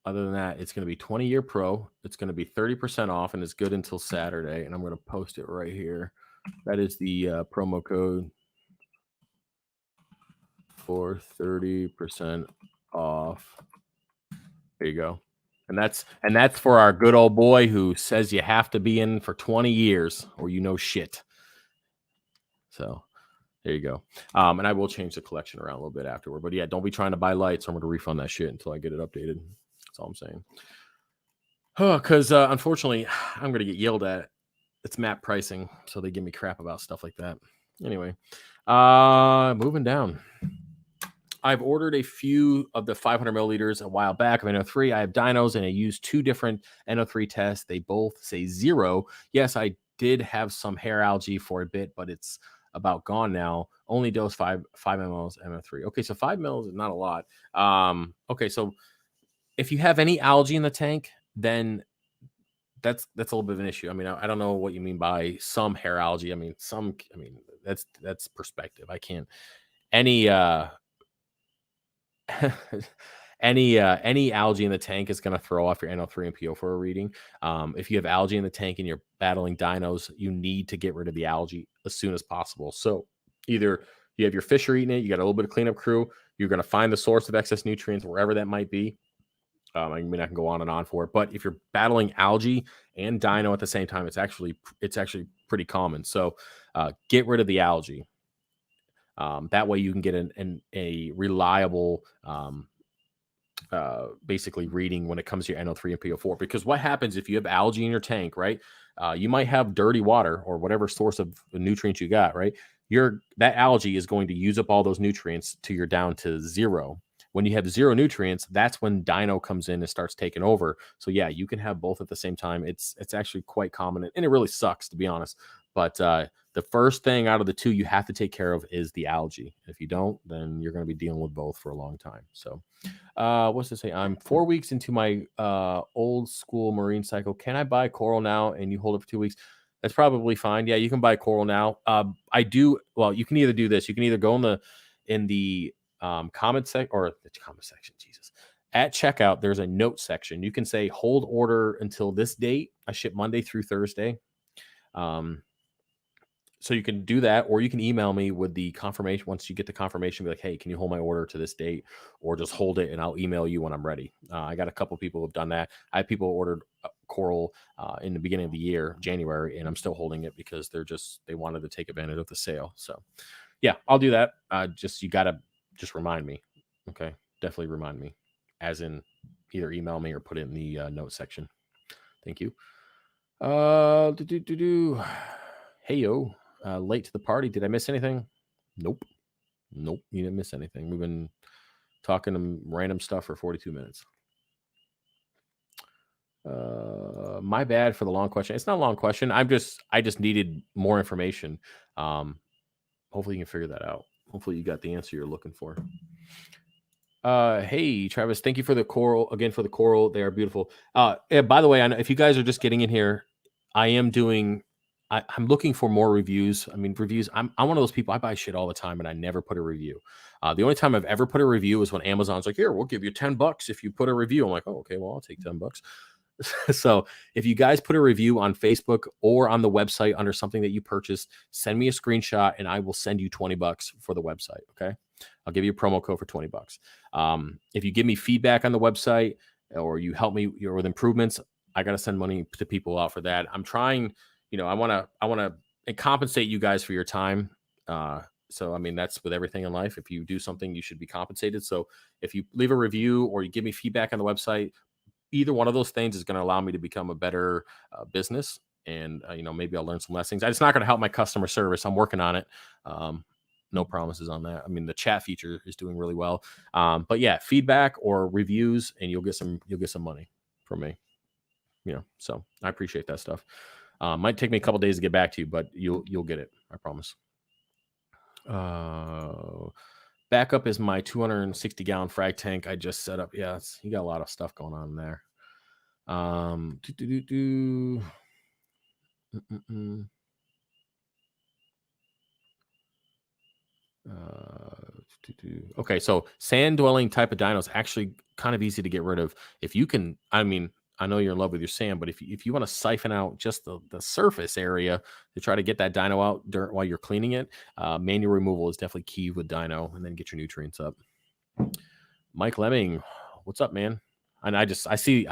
than that, it's going to be 20-year pro. It's going to be 30% off, and it's good until Saturday. And I'm going to post it right here. That is the promo code for 30% off. There you go. And that's for our good old boy who says you have to be in for 20 years or you know shit. So there you go. And I will change the collection around a little bit afterward. But yeah, don't be trying to buy lights. I'm going to refund that shit until I get it updated. That's all I'm saying. Because unfortunately, I'm going to get yelled at. It's map pricing, so they give me crap about stuff like that. Anyway, moving down. I've ordered a few of the 500 milliliters a while back of NO3. I have dinos and I used 2 different NO3 tests. They both say 0. Yes, I did have some hair algae for a bit, but it's about gone now. Only dose 5 mLs NO3. Okay, so 5 mLs is not a lot. Okay, so if you have any algae in the tank, then that's a little bit of an issue. I mean, I don't know what you mean by some hair algae. I mean, that's perspective. I can't any any algae in the tank is going to throw off your NO3 and PO4 reading. If you have algae in the tank and you're battling dinos, you need to get rid of the algae as soon as possible. So either you have your fish are eating it, you got a little bit of cleanup crew, you're going to find the source of excess nutrients wherever that might be. I mean, I can go on and on for it, but if you're battling algae and dino at the same time, it's actually pretty common. So get rid of the algae. That way you can get a reliable basically reading when it comes to your NO3 and PO4. Because what happens if you have algae in your tank, right? You might have dirty water or whatever source of nutrients you got, right? That algae is going to use up all those nutrients till you're down to 0. When you have 0 nutrients, that's when dino comes in and starts taking over. So yeah, you can have both at the same time. It's actually quite common, and it really sucks, to be honest. But the first thing out of the 2 you have to take care of is the algae. If you don't, then you're going to be dealing with both for a long time. So what's this say? I'm 4 weeks into my old school marine cycle. Can I buy coral now and you hold it for 2 weeks? That's probably fine. Yeah, you can buy coral now. I do. Well, you can either do this. You can either go in the comment section or the comment section. Jesus. At checkout, there's a note section. You can say hold order until this date. I ship Monday through Thursday. So you can do that, or you can email me with the confirmation. Once you get the confirmation, be like, hey, can you hold my order to this date, or just hold it and I'll email you when I'm ready. I got a couple people who've done that. I have people who ordered coral in the beginning of the year, January, and I'm still holding it because they wanted to take advantage of the sale. So yeah, I'll do that. You got to just remind me. Okay. Definitely remind me, as in either email me or put it in the note section. Thank you. Hey, yo. Late to the party. Did I miss anything? Nope. You didn't miss anything. We've been talking random stuff for 42 minutes. My bad for the long question. It's not a long question. I just needed more information. Hopefully you can figure that out. Hopefully you got the answer you're looking for. Hey, Travis, thank you for the coral. Again, for the coral. They are beautiful. Yeah, by the way, I know if you guys are just getting in here, I'm looking for more reviews. I mean, reviews. I'm one of those people. I buy shit all the time, and I never put a review. The only time I've ever put a review is when Amazon's like, "Here, we'll give you $10 if you put a review." I'm like, "Oh, okay. Well, I'll take $10." So if you guys put a review on Facebook or on the website under something that you purchased, send me a screenshot, and I will send you $20 for the website. Okay, I'll give you a promo code for $20. If you give me feedback on the website or you help me with improvements, I got to send money to people out for that. I'm trying. I want to compensate you guys for your time. So, I mean, that's with everything in life. If you do something, you should be compensated. So if you leave a review or you give me feedback on the website, either one of those things is going to allow me to become a better business. And, maybe I'll learn some lessons. It's not going to help my customer service. I'm working on it. No promises on that. I mean, the chat feature is doing really well. But yeah, feedback or reviews, and you'll get some money from me. So I appreciate that stuff. Might take me a couple days to get back to you, but you'll get it. I promise. Backup is my 260-gallon frag tank I just set up. Yeah, you got a lot of stuff going on there. Okay, so sand dwelling type of dino is actually kind of easy to get rid of. If you can, I mean, I know you're in love with your sand, but if you want to siphon out just the surface area to try to get that dino out while you're cleaning it, manual removal is definitely key with dino, and then get your nutrients up. Mike Lemming, what's up, man? And I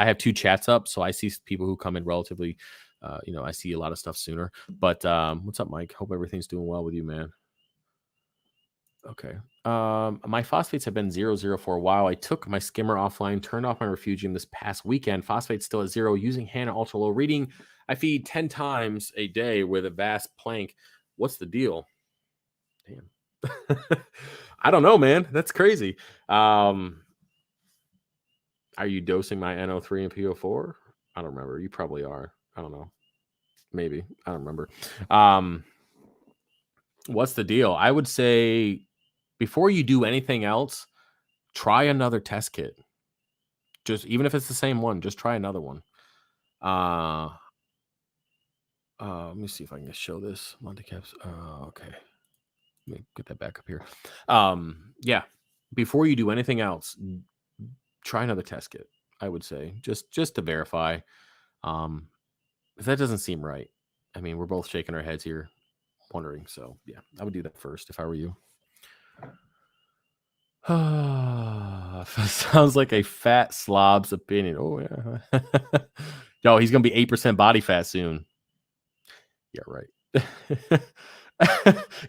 have 2 chats up, so I see people who come in relatively, I see a lot of stuff sooner. But what's up, Mike? Hope everything's doing well with you, man. Okay. My phosphates have been 0 for a while. I took my skimmer offline, turned off my refugium this past weekend. Phosphates still at 0. Using HANA ultra low reading. I feed 10 times a day with a vast plank. What's the deal? Damn. I don't know, man. That's crazy. Are you dosing my NO3 and PO4? I don't remember. You probably are. I don't know. Maybe. I don't remember. What's the deal? I would say before you do anything else, try another test kit. Just even if it's the same one, just try another one. Let me see if I can show this. Monte Caps. Okay. Let me get that back up here. Yeah. Before you do anything else, try another test kit. I would say just to verify. If that doesn't seem right. I mean, we're both shaking our heads here, wondering. So yeah, I would do that first if I were you. Sounds like a fat slob's opinion. Oh yeah. No, he's gonna be 8% body fat soon. Yeah, right.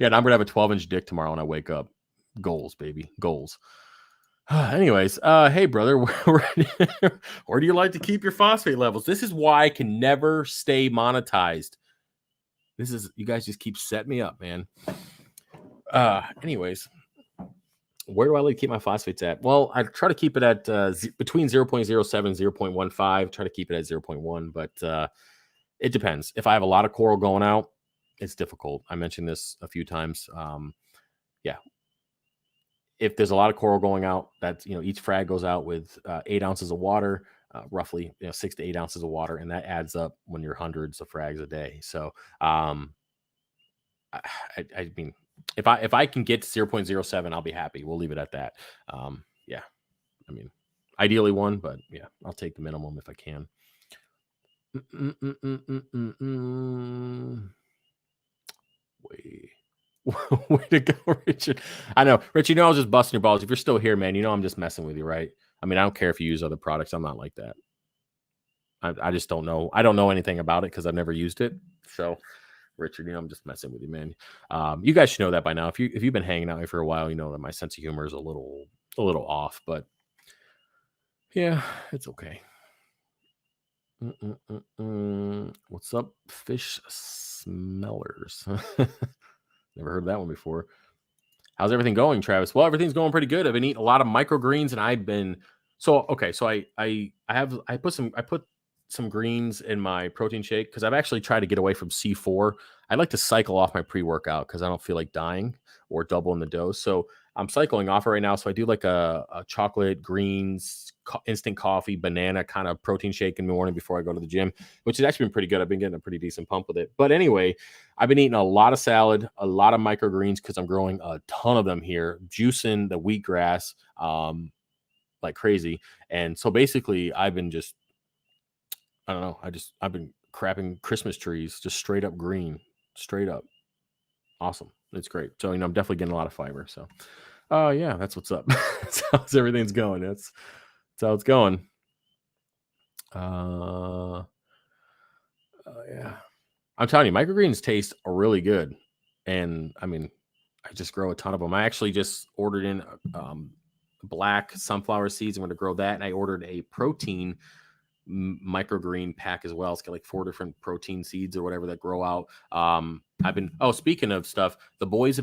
Yeah, and I'm gonna have a 12-inch dick tomorrow when I wake up. Goals, baby, goals. Anyways, hey brother, where do you like to keep your phosphate levels? This is why I can never stay monetized. This is, you guys just keep setting me up, man. Anyways, where do I like to keep my phosphates at? Well, I try to keep it at between 0.07 0.15. Try to keep it at 0.1, but it depends. If I have a lot of coral going out, it's difficult. I mentioned this a few times. Yeah. If there's a lot of coral going out, that's, each frag goes out with 8 ounces of water, roughly 6 to 8 ounces of water, and that adds up when you're hundreds of frags a day. So I mean, if I can get to 0.07, I'll be happy. We'll leave it at that. Yeah, I mean, ideally 1, but yeah, I'll take the minimum if I can. Way to go, Richard. I know, Rich, I was just busting your balls. If you're still here, man, I'm just messing with you, right? I mean, I don't care if you use other products. I'm not like that. I just don't know. I don't know anything about it because I've never used it. So, Richard, I'm just messing with you, man. You guys should know that by now. If you've been hanging out here for a while, you know that my sense of humor is a little off, but yeah, it's okay. What's up, fish smellers? Never heard that one before. How's everything going, Travis? Well, everything's going pretty good. I've been eating a lot of microgreens, and I've been okay. So I put some greens in my protein shake because I've actually tried to get away from C4. I like to cycle off my pre-workout because I don't feel like dying or doubling the dose. So I'm cycling off it right now. So I do like a chocolate, greens, instant coffee, banana kind of protein shake in the morning before I go to the gym, which has actually been pretty good. I've been getting a pretty decent pump with it. But anyway, I've been eating a lot of salad, a lot of microgreens because I'm growing a ton of them here, juicing the wheatgrass like crazy. And so basically I've been just, I don't know, I've been crapping Christmas trees, just straight up green, straight up. Awesome. It's great. So, I'm definitely getting a lot of fiber. So, yeah, that's what's up. That's how everything's going. That's how it's going. Yeah. I'm telling you, microgreens taste really good. And I mean, I just grow a ton of them. I actually just ordered in black sunflower seeds. I'm going to grow that. And I ordered a protein microgreen pack as well. It's got like 4 different protein seeds or whatever that grow out. Speaking of stuff, the boys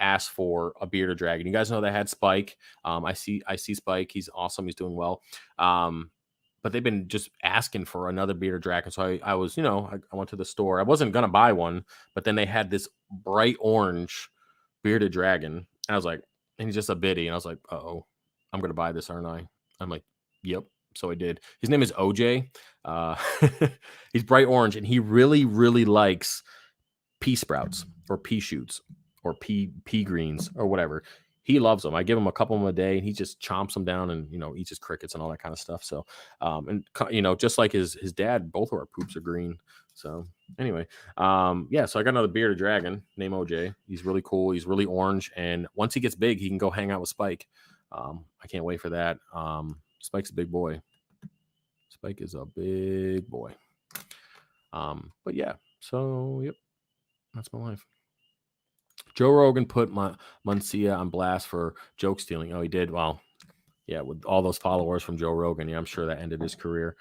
asked for a bearded dragon. You guys know they had Spike. I see Spike. He's awesome. He's doing well. But they've been just asking for another bearded dragon. So I was, I went to the store. I wasn't going to buy one, but then they had this bright orange bearded dragon. And I was like, and he's just a biddy. And I was like, uh-oh, I'm going to buy this, aren't I? I'm like, yep. So I did. His name is OJ. He's bright orange, and he really, really likes pea sprouts or pea shoots or pea greens or whatever. He loves them. I give him a couple of them a day, and he just chomps them down and eats his crickets and all that kind of stuff. So, just like his dad, both of our poops are green. So anyway, yeah. So I got another bearded dragon named OJ. He's really cool. He's really orange, and once he gets big, he can go hang out with Spike. I can't wait for that. Spike's a big boy. Spike is a big boy. But yeah, so yep, that's my life. Joe Rogan put Muncia on blast for joke stealing. Oh, he did. Well, yeah, with all those followers from Joe Rogan, yeah, I'm sure that ended his career.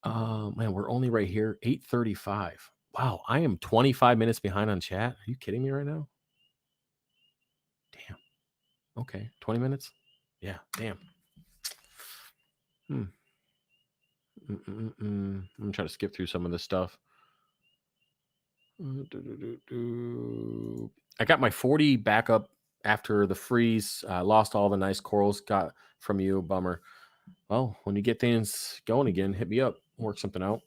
Man, we're only right here, 8:35. Wow, I am 25 minutes behind on chat. Are you kidding me right now? Damn. Okay, 20 minutes. Yeah, damn. I'm gonna try to skip through some of this stuff. I got my 40 backup after the freeze. Lost all the nice corals got from you. Bummer. Well, when you get things going again, hit me up. Work something out.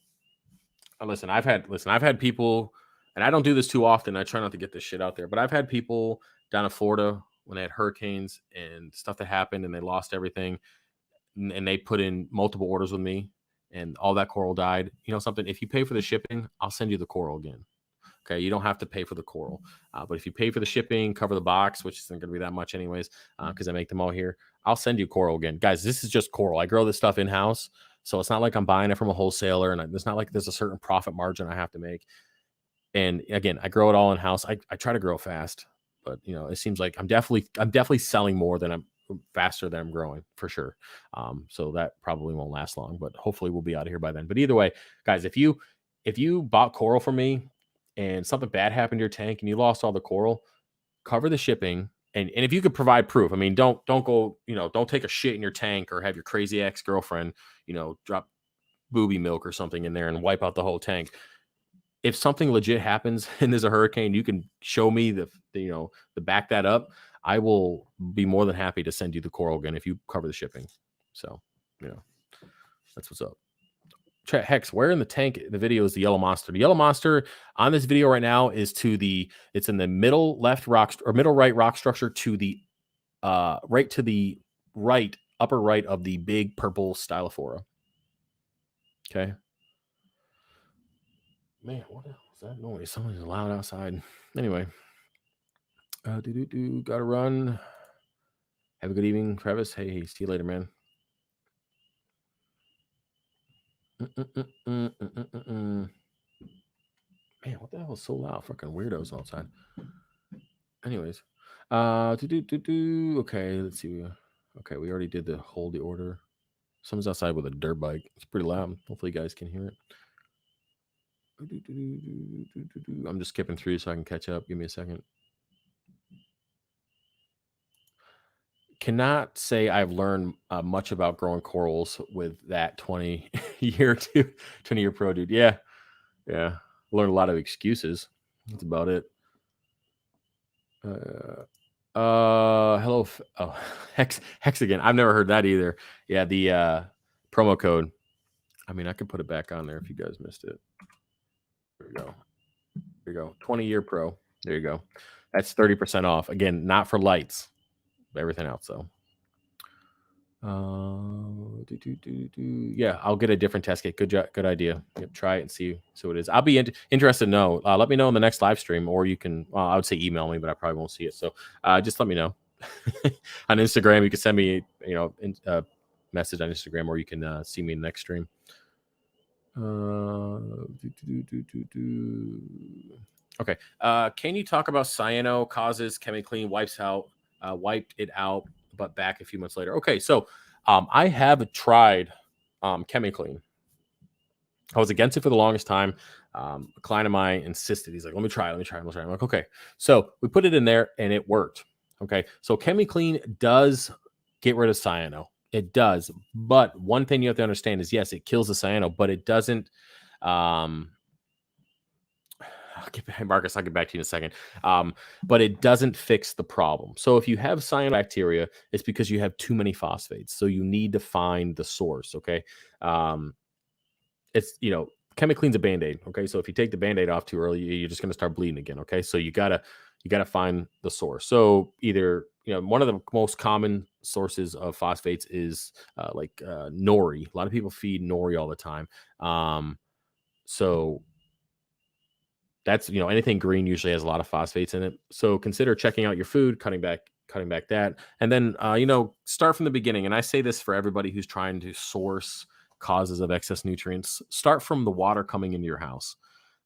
Listen, I've had people, and I don't do this too often. I try not to get this shit out there, but I've had people down in Florida when they had hurricanes and stuff that happened and they lost everything, and they put in multiple orders with me, and all that coral died. You know something? If you pay for the shipping, I'll send you the coral again. Okay, you don't have to pay for the coral, but if you pay for the shipping, cover the box, which isn't going to be that much anyways, because I make them all here, I'll send you coral again, guys. This is just coral. I grow this stuff in house, so it's not like I'm buying it from a wholesaler, and it's not like there's a certain profit margin I have to make. And again, I grow it all in house. I try to grow fast, but it seems like I'm definitely selling more than I'm faster than I'm growing for sure. So that probably won't last long, but hopefully we'll be out of here by then. But either way, guys, if you bought coral from me and something bad happened to your tank and you lost all the coral, cover the shipping. And if you could provide proof, I mean, don't go, don't take a shit in your tank or have your crazy ex-girlfriend, drop booby milk or something in there and wipe out the whole tank. If something legit happens and there's a hurricane, you can show me the back that up. I will be more than happy to send you the coral again if you cover the shipping. So, that's what's up. Hex, where in the tank the video is the yellow monster? The yellow monster on this video right now is it's in the middle left rock or middle right rock structure to the right to the right upper right of the big purple stylophora. Okay. Man, what the hell is that noise? Somebody's loud outside. Anyway. Gotta run. Have a good evening, Travis. Hey, see you later, man. Man, what the hell is so loud? Fucking weirdos outside. Anyways, okay, let's see. Okay, we already did hold the order. Someone's outside with a dirt bike. It's pretty loud. Hopefully, you guys can hear it. I'm just skipping through so I can catch up. Give me a second. Cannot say I've learned much about growing corals with that 20-year pro, dude. Yeah. Learned a lot of excuses. That's about it. Hello. Hex again. I've never heard that either. Yeah, the promo code. I mean, I could put it back on there if you guys missed it. There we go. 20-year pro. There you go. That's 30% off. Again, not for lights. Everything else though. Yeah, I'll get a different test kit. Good idea. Yep, try it and see what it is. I'll be interested to know. Let me know in the next live stream, or you can. I would say email me, but I probably won't see it. So just let me know on Instagram. You can send me a message on Instagram, or you can see me in the next stream. Okay. Can you talk about cyano causes ChemiClean wiped it out, but back a few months later? Okay, so I have tried ChemiClean. I was against it for the longest time. A client of mine insisted. He's like, let me try it. I'm like, okay. So we put it in there and it worked. Okay. So ChemiClean does get rid of cyano. It does. But one thing you have to understand is, yes, it kills the cyano, but it doesn't. Marcus, I'll get back to you in a second. But it doesn't fix the problem. So if you have cyanobacteria, it's because you have too many phosphates. So you need to find the source. Okay. It's, ChemiClean's a Band-Aid. Okay. So if you take the Band-Aid off too early, you're just going to start bleeding again. Okay. So you gotta find the source. So either, one of the most common sources of phosphates is nori. A lot of people feed nori all the time. So that's, anything green usually has a lot of phosphates in it. So consider checking out your food, cutting back that. And then, start from the beginning. And I say this for everybody who's trying to source causes of excess nutrients. Start from the water coming into your house.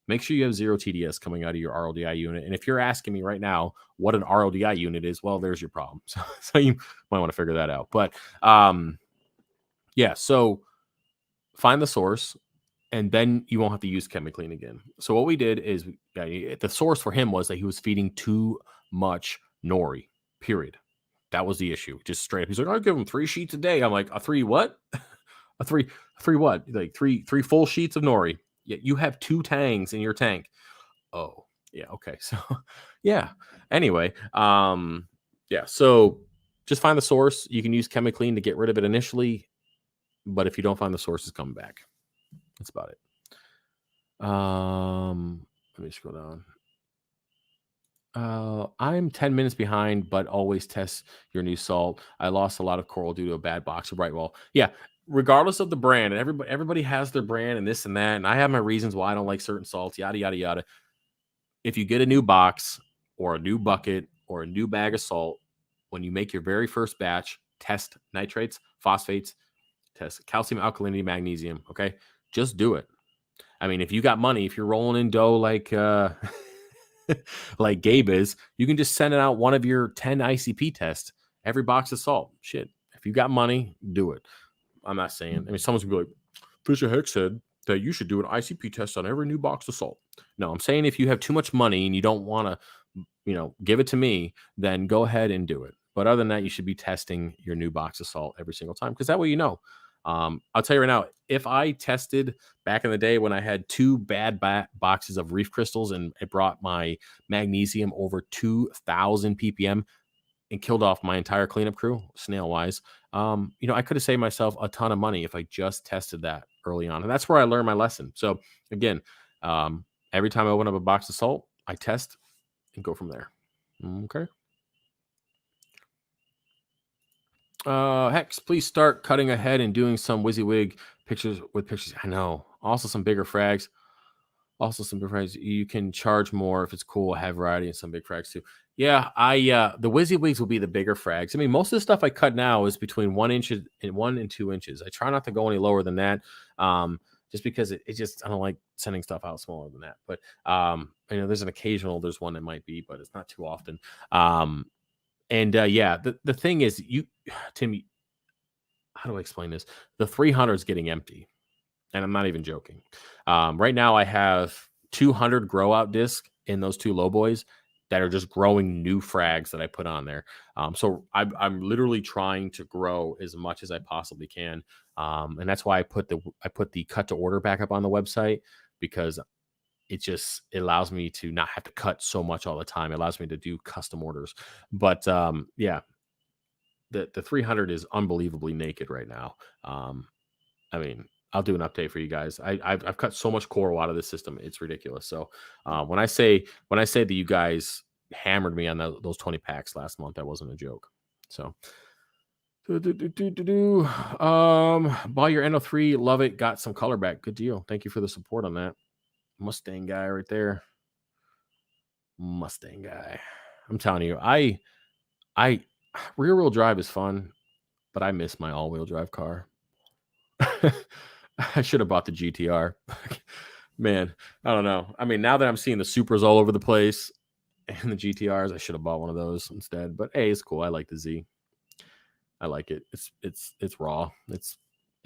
Make sure you have zero TDS coming out of your RODI unit. And if you're asking me right now what an RODI unit is, well, there's your problem. So you might want to figure that out. But so find the source, and then you won't have to use ChemiClean again. So what we did is the source for him was that he was feeding too much nori, period. That was the issue. Just straight up. He's like, I'll give him 3 sheets a day. I'm like, a 3 what? a 3 what? Like three full sheets of nori. Yeah, you have 2 tangs in your tank. Oh, yeah, okay. So yeah. Anyway, yeah, so just find the source. You can use ChemiClean to get rid of it initially, but if you don't find the source, it's coming back. That's about it. Let me scroll down. I'm 10 minutes behind, but always test your new salt. I lost a lot of coral due to a bad box. Right. Well, yeah. Regardless of the brand, and everybody has their brand and this and that, and I have my reasons why I don't like certain salts. Yada yada yada. If you get a new box or a new bucket or a new bag of salt, when you make your very first batch, test nitrates, phosphates, test calcium, alkalinity, magnesium. Okay, just do it. I mean, if you got money, if you're rolling in dough like like Gabe is, you can just send it out one of your 10 ICP tests, every box of salt. Shit. If you got money, do it. I'm not saying, I mean, someone's gonna be like, Fisher Heck said that you should do an ICP test on every new box of salt. No, I'm saying if you have too much money and you don't want to, give it to me, then go ahead and do it. But other than that, you should be testing your new box of salt every single time because that way you know. I'll tell you right now, if I tested back in the day when I had 2 bad boxes of reef crystals and it brought my magnesium over 2,000 ppm and killed off my entire cleanup crew, snail wise, I could have saved myself a ton of money if I just tested that early on. And that's where I learned my lesson. So again, every time I open up a box of salt, I test and go from there. Okay. Hex, please start cutting ahead and doing some WYSIWYG pictures with pictures. I know. Also some bigger frags. You can charge more if it's cool. I have variety and some big frags too. Yeah, the WYSIWYGs will be the bigger frags. I mean, most of the stuff I cut now is between 1 inch and 1 and 2 inches. I try not to go any lower than that. Just because it just, I don't like sending stuff out smaller than that. But there's one that might be, but it's not too often. The thing is, Tim, how do I explain this? The 300 is getting empty, and I'm not even joking. Right now, I have 200 grow out discs in those 2 low boys that are just growing new frags that I put on there. So I'm literally trying to grow as much as I possibly can, and that's why I put the cut to order back up on the website because it allows me to not have to cut so much all the time. It allows me to do custom orders. But the 300 is unbelievably naked right now. I mean, I'll do an update for you guys. I've cut so much coral out of this system, it's ridiculous. So when I say that you guys hammered me on those 20 packs last month, that wasn't a joke. So buy your NO3, love it, got some color back. Good deal. Thank you for the support on that. Mustang guy right there. Mustang guy. I'm telling you, I rear wheel drive is fun, but I miss my all wheel drive car. I should have bought the GTR. Man, I don't know. I mean, now that I'm seeing the Supras all over the place and the GTRs, I should have bought one of those instead. But hey, it's cool. I like the Z. I like it. It's raw. It's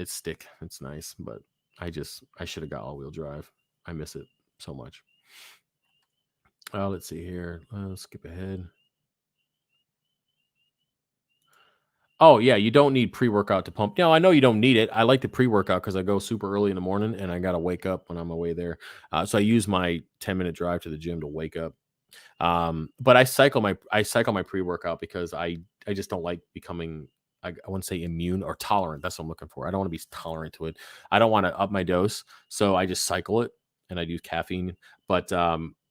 stick. It's nice, but I should have got all wheel drive. I miss it so much. Let's see here. Let's skip ahead. Oh, yeah, you don't need pre-workout to pump. No, I know you don't need it. I like the pre-workout because I go super early in the morning and I got to wake up when I'm on my way there. So I use my 10-minute drive to the gym to wake up. But I cycle my pre-workout because I just don't like becoming, I wouldn't say immune or tolerant. That's what I'm looking for. I don't want to be tolerant to it. I don't want to up my dose. So I just cycle it and I use caffeine. But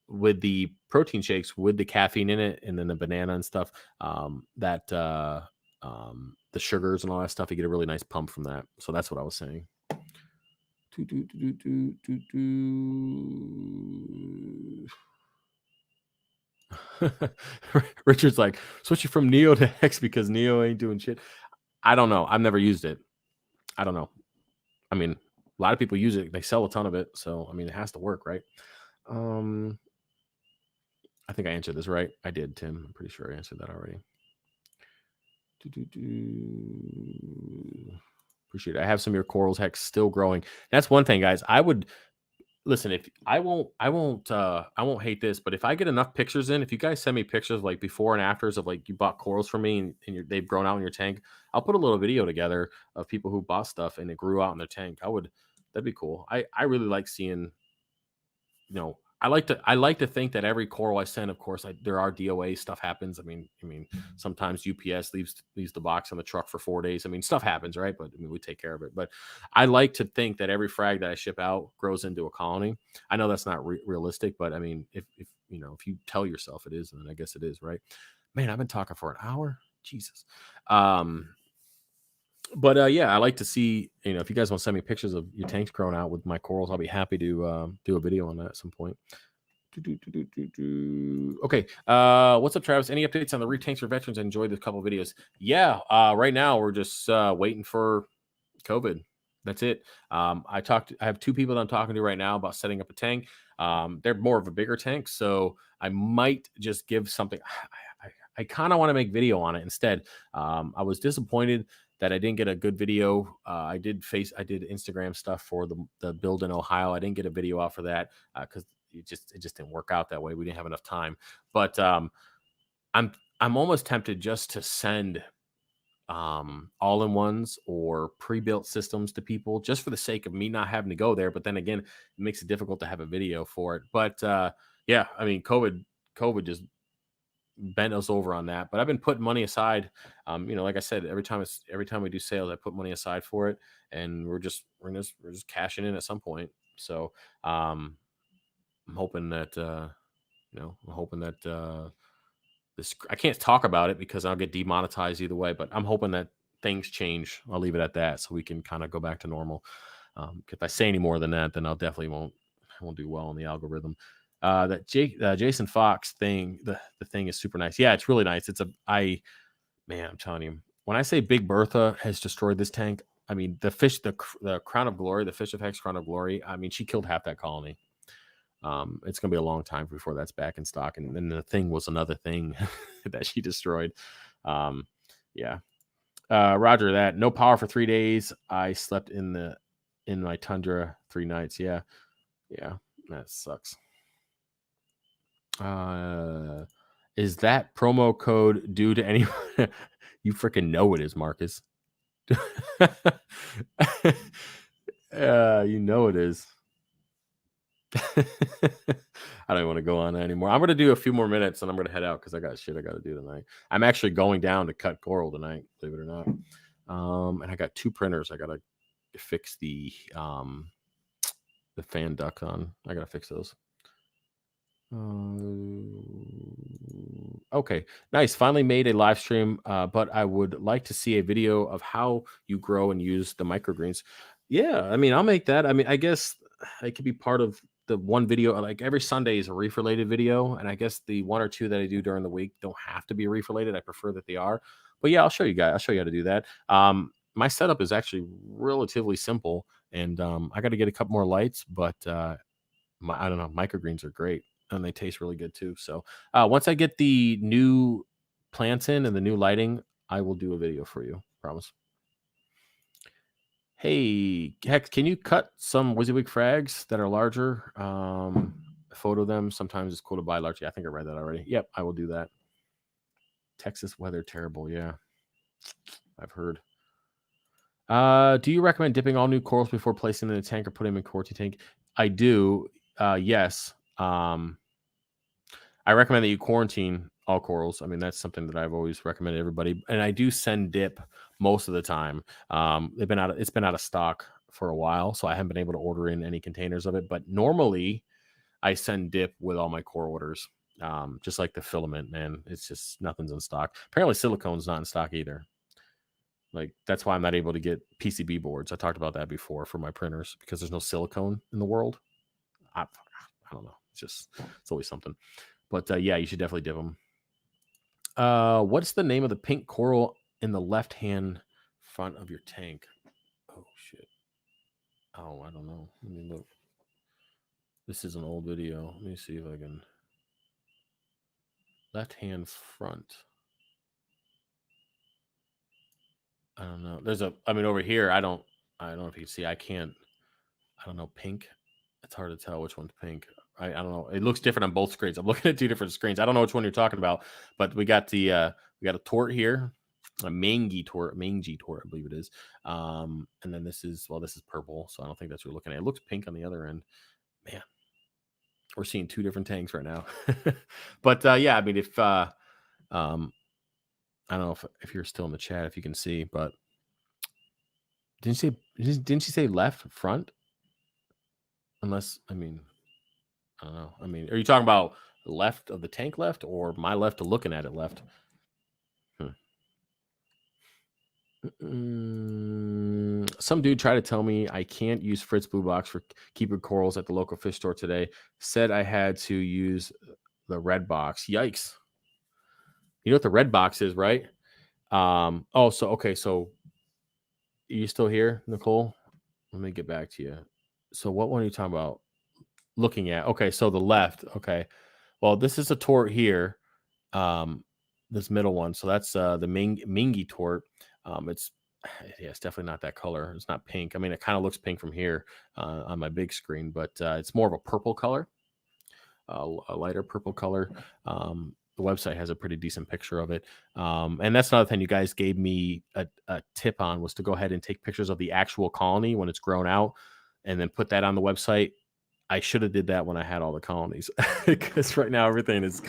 with the protein shakes, with the caffeine in it and then the banana and stuff, the sugars and all that stuff, you get a really nice pump from that. So that's what I was saying. Richard's like, switching from Neo to Hex because Neo ain't doing shit. I don't know. I've never used it. I don't know. I mean, a lot of people use it. They sell a ton of it. So, I mean, it has to work, right? I think I answered this right. I did, Tim. I'm pretty sure I answered that already. Appreciate it. I have some of your corals, Hex, still growing. That's one thing, guys. I would listen, if I won't hate this, but if I get enough pictures in, if you guys send me pictures like before and afters of like you bought corals from me and they've grown out in your tank, I'll put a little video together of people who bought stuff and it grew out in their tank. That'd be cool. I really like seeing, I like to think that every coral I send, of course, there are DOA stuff happens. I mean, sometimes UPS leaves the box on the truck for 4 days. I mean, stuff happens, right? But I mean, we take care of it. But I like to think that every frag that I ship out grows into a colony. I know that's not realistic, but I mean, if you tell yourself it is, then I guess it is, right? Man, I've been talking for an hour. Jesus. Um, but yeah, I like to see, if you guys want to send me pictures of your tanks growing out with my corals, I'll be happy to do a video on that at some point. Okay. What's up, Travis? Any updates on the reef tanks for veterans? I enjoyed a couple videos. Yeah. Right now we're just waiting for COVID. That's it. I have two people that I'm talking to right now about setting up a tank. They're more of a bigger tank, so I might just give something. I kind of want to make video on it instead. I was disappointed that I didn't get a good video. I did Instagram stuff for the build in Ohio. I didn't get a video out for that because it just didn't work out that way. We didn't have enough time. But I'm almost tempted just to send all-in-ones or pre-built systems to people just for the sake of me not having to go there. But then again, it makes it difficult to have a video for it. But yeah, I mean, COVID just bent us over on that. But I've been putting money aside. Like I said, every time we do sales, I put money aside for it, and we're just cashing in at some point. So I'm hoping that this, I can't talk about it because I'll get demonetized either way. But I'm hoping that things change. I'll leave it at that, so we can kind of go back to normal. If I say any more than that, then I'll definitely won't do well in the algorithm. That Jason Fox thing, the thing is super nice. Yeah, it's really nice. Man, I'm telling you, when I say Big Bertha has destroyed this tank, I mean the fish, the Crown of Glory, the fish effects Crown of Glory. I mean, she killed half that colony. It's gonna be a long time before that's back in stock, and then the thing was another thing that she destroyed. Yeah. Roger that. No power for 3 days. I slept in my tundra 3 nights. Yeah, that sucks. Is that promo code due to anyone? You freaking know it is, Marcus. You know it is. I don't even want to go on that anymore. I'm going to do a few more minutes and I'm going to head out because I got shit I got to do tonight. I'm actually going down to cut coral tonight, believe it or not. And I got 2 printers. I got to fix the fan duct on. I got to fix those. Okay, nice. Finally made a live stream, but I would like to see a video of how you grow and use the microgreens. Yeah, I mean, I'll make that. I mean, I guess it could be part of the one video. Like every Sunday is a reef related video, and I guess the 1 or 2 that I do during the week don't have to be reef related. I prefer that they are. But yeah, I'll show you guys. I'll show you how to do that. My setup is actually relatively simple, and I got to get a couple more lights, but I don't know. Microgreens are great and they taste really good too. So once I get the new plants in and the new lighting, I will do a video for you. Promise. Hey, Hex, can you cut some WYSIWYG frags that are larger? Photo them. Sometimes it's cool to buy large. Yeah, I think I read that already. Yep, I will do that. Texas weather terrible. Yeah, I've heard. Do you recommend dipping all new corals before placing them in a tank or putting them in quarantine tank? I do. Yes. I recommend that you quarantine all corals. I mean, that's something that I've always recommended everybody. And I do send dip most of the time. It's been out of stock for a while, so I haven't been able to order in any containers of it. But normally, I send dip with all my core orders. Just like the filament, man. It's just nothing's in stock. Apparently, silicone's not in stock either. Like that's why I'm not able to get PCB boards. I talked about that before for my printers because there's no silicone in the world. I don't know. It's always something. But yeah, you should definitely dip them. What's the name of the pink coral in the left-hand front of your tank? Oh shit. Oh, I don't know. Let me look. This is an old video. Let me see if I can. Left-hand front. I don't know. Over here, I don't know if you can see. I don't know, pink. It's hard to tell which one's pink. I don't know. It looks different on both screens. I'm looking at two different screens. I don't know which one you're talking about, but we got we got a tort here, a mangy tort, I believe it is. And then this is purple, so I don't think that's what we're looking at. It looks pink on the other end. Man, we're seeing two different tanks right now. But yeah, I mean, if I don't know if you're still in the chat, if you can see, but didn't you say left front? Unless, I mean, I don't know. I mean, are you talking about left of the tank left or my left to looking at it left? Some dude tried to tell me I can't use Fritz Blue Box for keeping corals at the local fish store today. Said I had to use the red box. Yikes. You know what the red box is, right? Oh, so okay, so are you still here, Nicole? Let me get back to you. So what one are you talking about? Looking at? Okay, so the left. Okay. Well, this is a tort here. This middle one. So that's the Mingy tort. It's definitely not that color. It's not pink. I mean, it kind of looks pink from here on my big screen, but it's more of a purple color, a lighter purple color. The website has a pretty decent picture of it. And that's another thing you guys gave me a tip on, was to go ahead and take pictures of the actual colony when it's grown out and then put that on the website. I should have did that when I had all the colonies, because right now everything is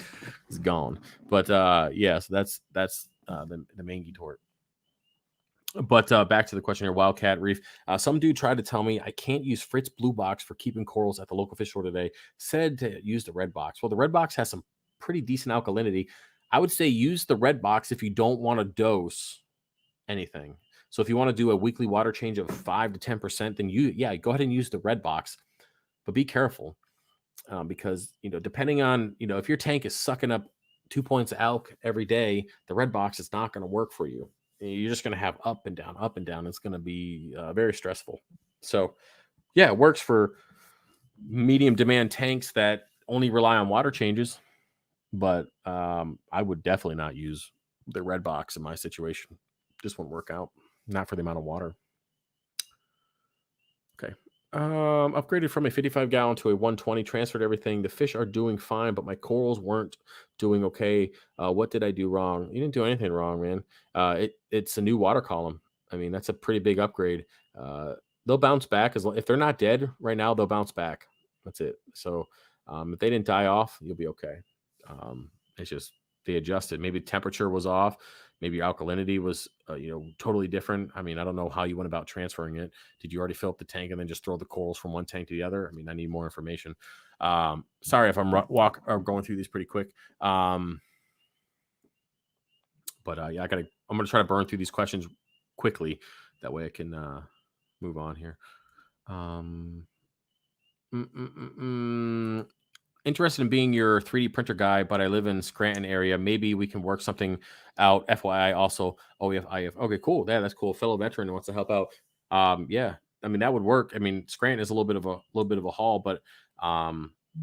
gone. But yeah, so that's the mangy tort. But back to the question here, Wildcat Reef. Some dude tried to tell me I can't use Fritz Blue Box for keeping corals at the local fish store today. Said to use the red box. Well, the red box has some pretty decent alkalinity. I would say use the red box if you don't want to dose anything. So if you want to do a weekly water change of 5 to 10%, then go ahead and use the red box. But be careful, because, depending on, if your tank is sucking up 2 points of alk every day, the red box is not going to work for you. You're just going to have up and down, up and down. It's going to be very stressful. So yeah, it works for medium demand tanks that only rely on water changes. But I would definitely not use the red box in my situation. Just won't work out. Not for the amount of water. Okay. Upgraded from a 55 gallon to a 120, transferred everything. The fish are doing fine, but my corals weren't doing okay. What did I do wrong? You didn't do anything wrong, man. It's a new water column. I mean, that's a pretty big upgrade. They'll bounce back if they're not dead right now, they'll bounce back. That's it. So if they didn't die off, you'll be okay. It's just they adjusted. Maybe temperature was off. Maybe your alkalinity was, totally different. I mean, I don't know how you went about transferring it. Did you already fill up the tank and then just throw the corals from one tank to the other? I mean, I need more information. Sorry if I'm going through these pretty quick. But yeah, I'm going to try to burn through these questions quickly. That way I can move on here. Interested in being your 3D printer guy, but I live in Scranton area. Maybe we can work something out. FYI, also OEF, IF. Okay, cool. Yeah, that's cool. Fellow veteran wants to help out. Yeah, I mean that would work. I mean, Scranton is a little bit of a haul, but I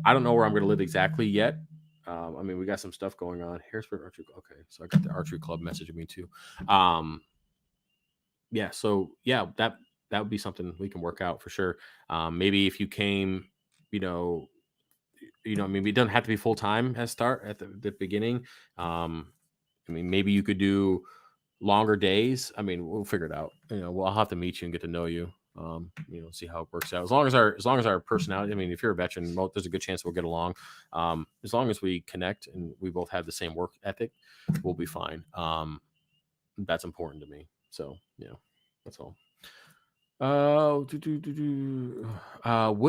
don't know where I'm going to live exactly yet. I mean, we got some stuff going on. Harrisburg Archery. Okay, so I got the archery club messaging me too. Yeah, so yeah, that would be something we can work out for sure. Maybe if you came, I mean, it doesn't have to be full time at the beginning. I mean, maybe you could do longer days. I mean, we'll figure it out. I'll have to meet you and get to know you. See how it works out. As long as our personality. I mean, if you're a veteran, there's a good chance we'll get along. As long as we connect and we both have the same work ethic, we'll be fine. That's important to me. So that's all. Would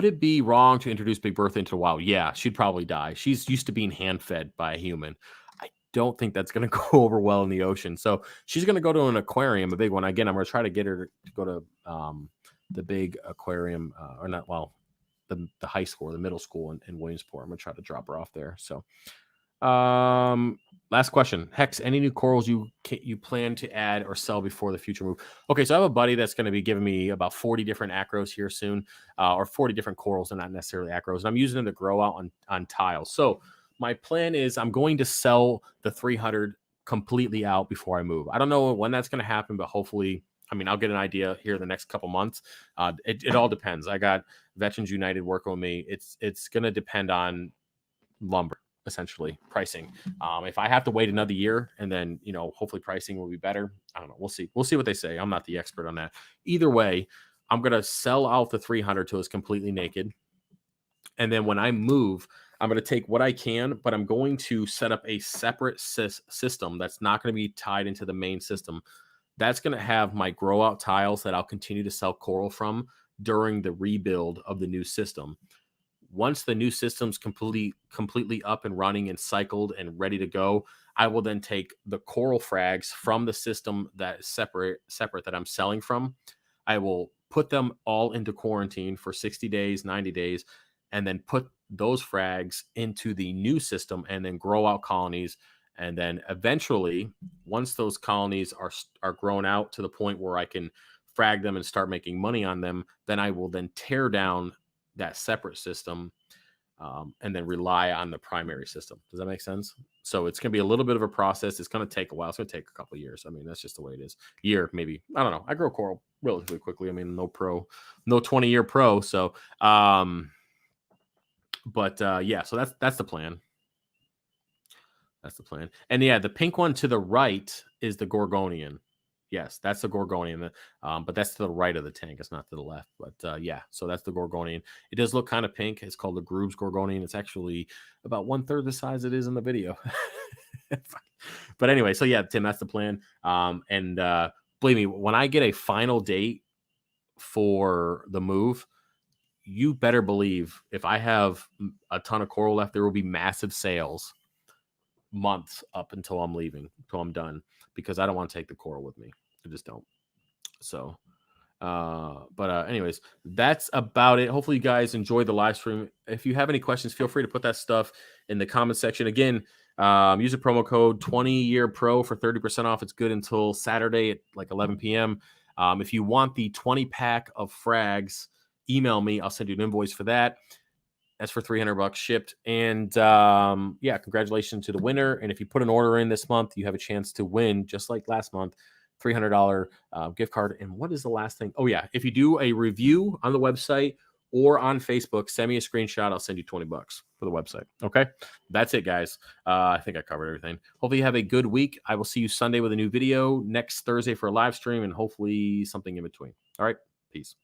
it be wrong to introduce Big Bertha into the wild? Yeah, she'd probably die. She's used to being hand fed by a human. I don't think that's going to go over well in the ocean. So she's going to go to an aquarium, a big one. Again, I'm going to try to get her to go to the big aquarium, or not, well, the high school or the middle school in Williamsport. I'm going to try to drop her off there. So last question. Hex, any new corals you plan to add or sell before the future move? Okay, so I have a buddy that's going to be giving me about 40 different acros here soon, or 40 different corals. They're not necessarily acros, and I'm using them to grow out on tiles. So my plan is I'm going to sell the 300 completely out before I move. I don't know when that's going to happen, but hopefully I mean, I'll get an idea here the next couple months. It all depends. I got Veterans United working with me. It's going to depend on lumber, essentially pricing. If I have to wait another year and then, hopefully pricing will be better. I don't know. We'll see what they say. I'm not the expert on that. Either way, I'm going to sell out the 300 till it's completely naked. And then when I move, I'm going to take what I can, but I'm going to set up a separate system that's not going to be tied into the main system. That's going to have my grow out tiles that I'll continue to sell coral from during the rebuild of the new system. Once the new system's completely up and running and cycled and ready to go, I will then take the coral frags from the system that is separate that I'm selling from. I will put them all into quarantine for 60 days, 90 days, and then put those frags into the new system and then grow out colonies. And then eventually, once those colonies are grown out to the point where I can frag them and start making money on them, then I will then tear down that separate system and then rely on the primary system. Does that make sense? So it's going to be a little bit of a process. It's going to take a while. It's going to take a couple of years. I mean, that's just the way it is. Year, maybe. I don't know. I grow coral relatively quickly. I mean, no 20-year pro. So, yeah, so that's the plan. That's the plan. And yeah, the pink one to the right is the Gorgonian. Yes, that's the Gorgonian, but that's to the right of the tank. It's not to the left. But yeah, so that's the Gorgonian. It does look kind of pink. It's called the Grooves Gorgonian. It's actually about 1/3 the size it is in the video. But anyway, so yeah, Tim, that's the plan. And believe me, when I get a final date for the move, you better believe if I have a ton of coral left, there will be massive sales months up until I'm leaving, until I'm done, because I don't want to take the coral with me. I just don't. So, anyways, that's about it. Hopefully you guys enjoyed the live stream. If you have any questions, feel free to put that stuff in the comment section. Again, use a promo code 20-year pro for 30% off. It's good until Saturday at like 11 p.m. If you want the 20 pack of frags, email me. I'll send you an invoice for that. That's for $300 shipped. And yeah, congratulations to the winner. And if you put an order in this month, you have a chance to win, just like last month, $300 gift card. And what is the last thing? Oh yeah, if you do a review on the website or on Facebook, send me a screenshot. I'll send you $20 for the website. Okay, that's it, guys. I think I covered everything. Hopefully you have a good week. I will see you Sunday with a new video, next Thursday for a live stream, and hopefully something in between. All right, peace.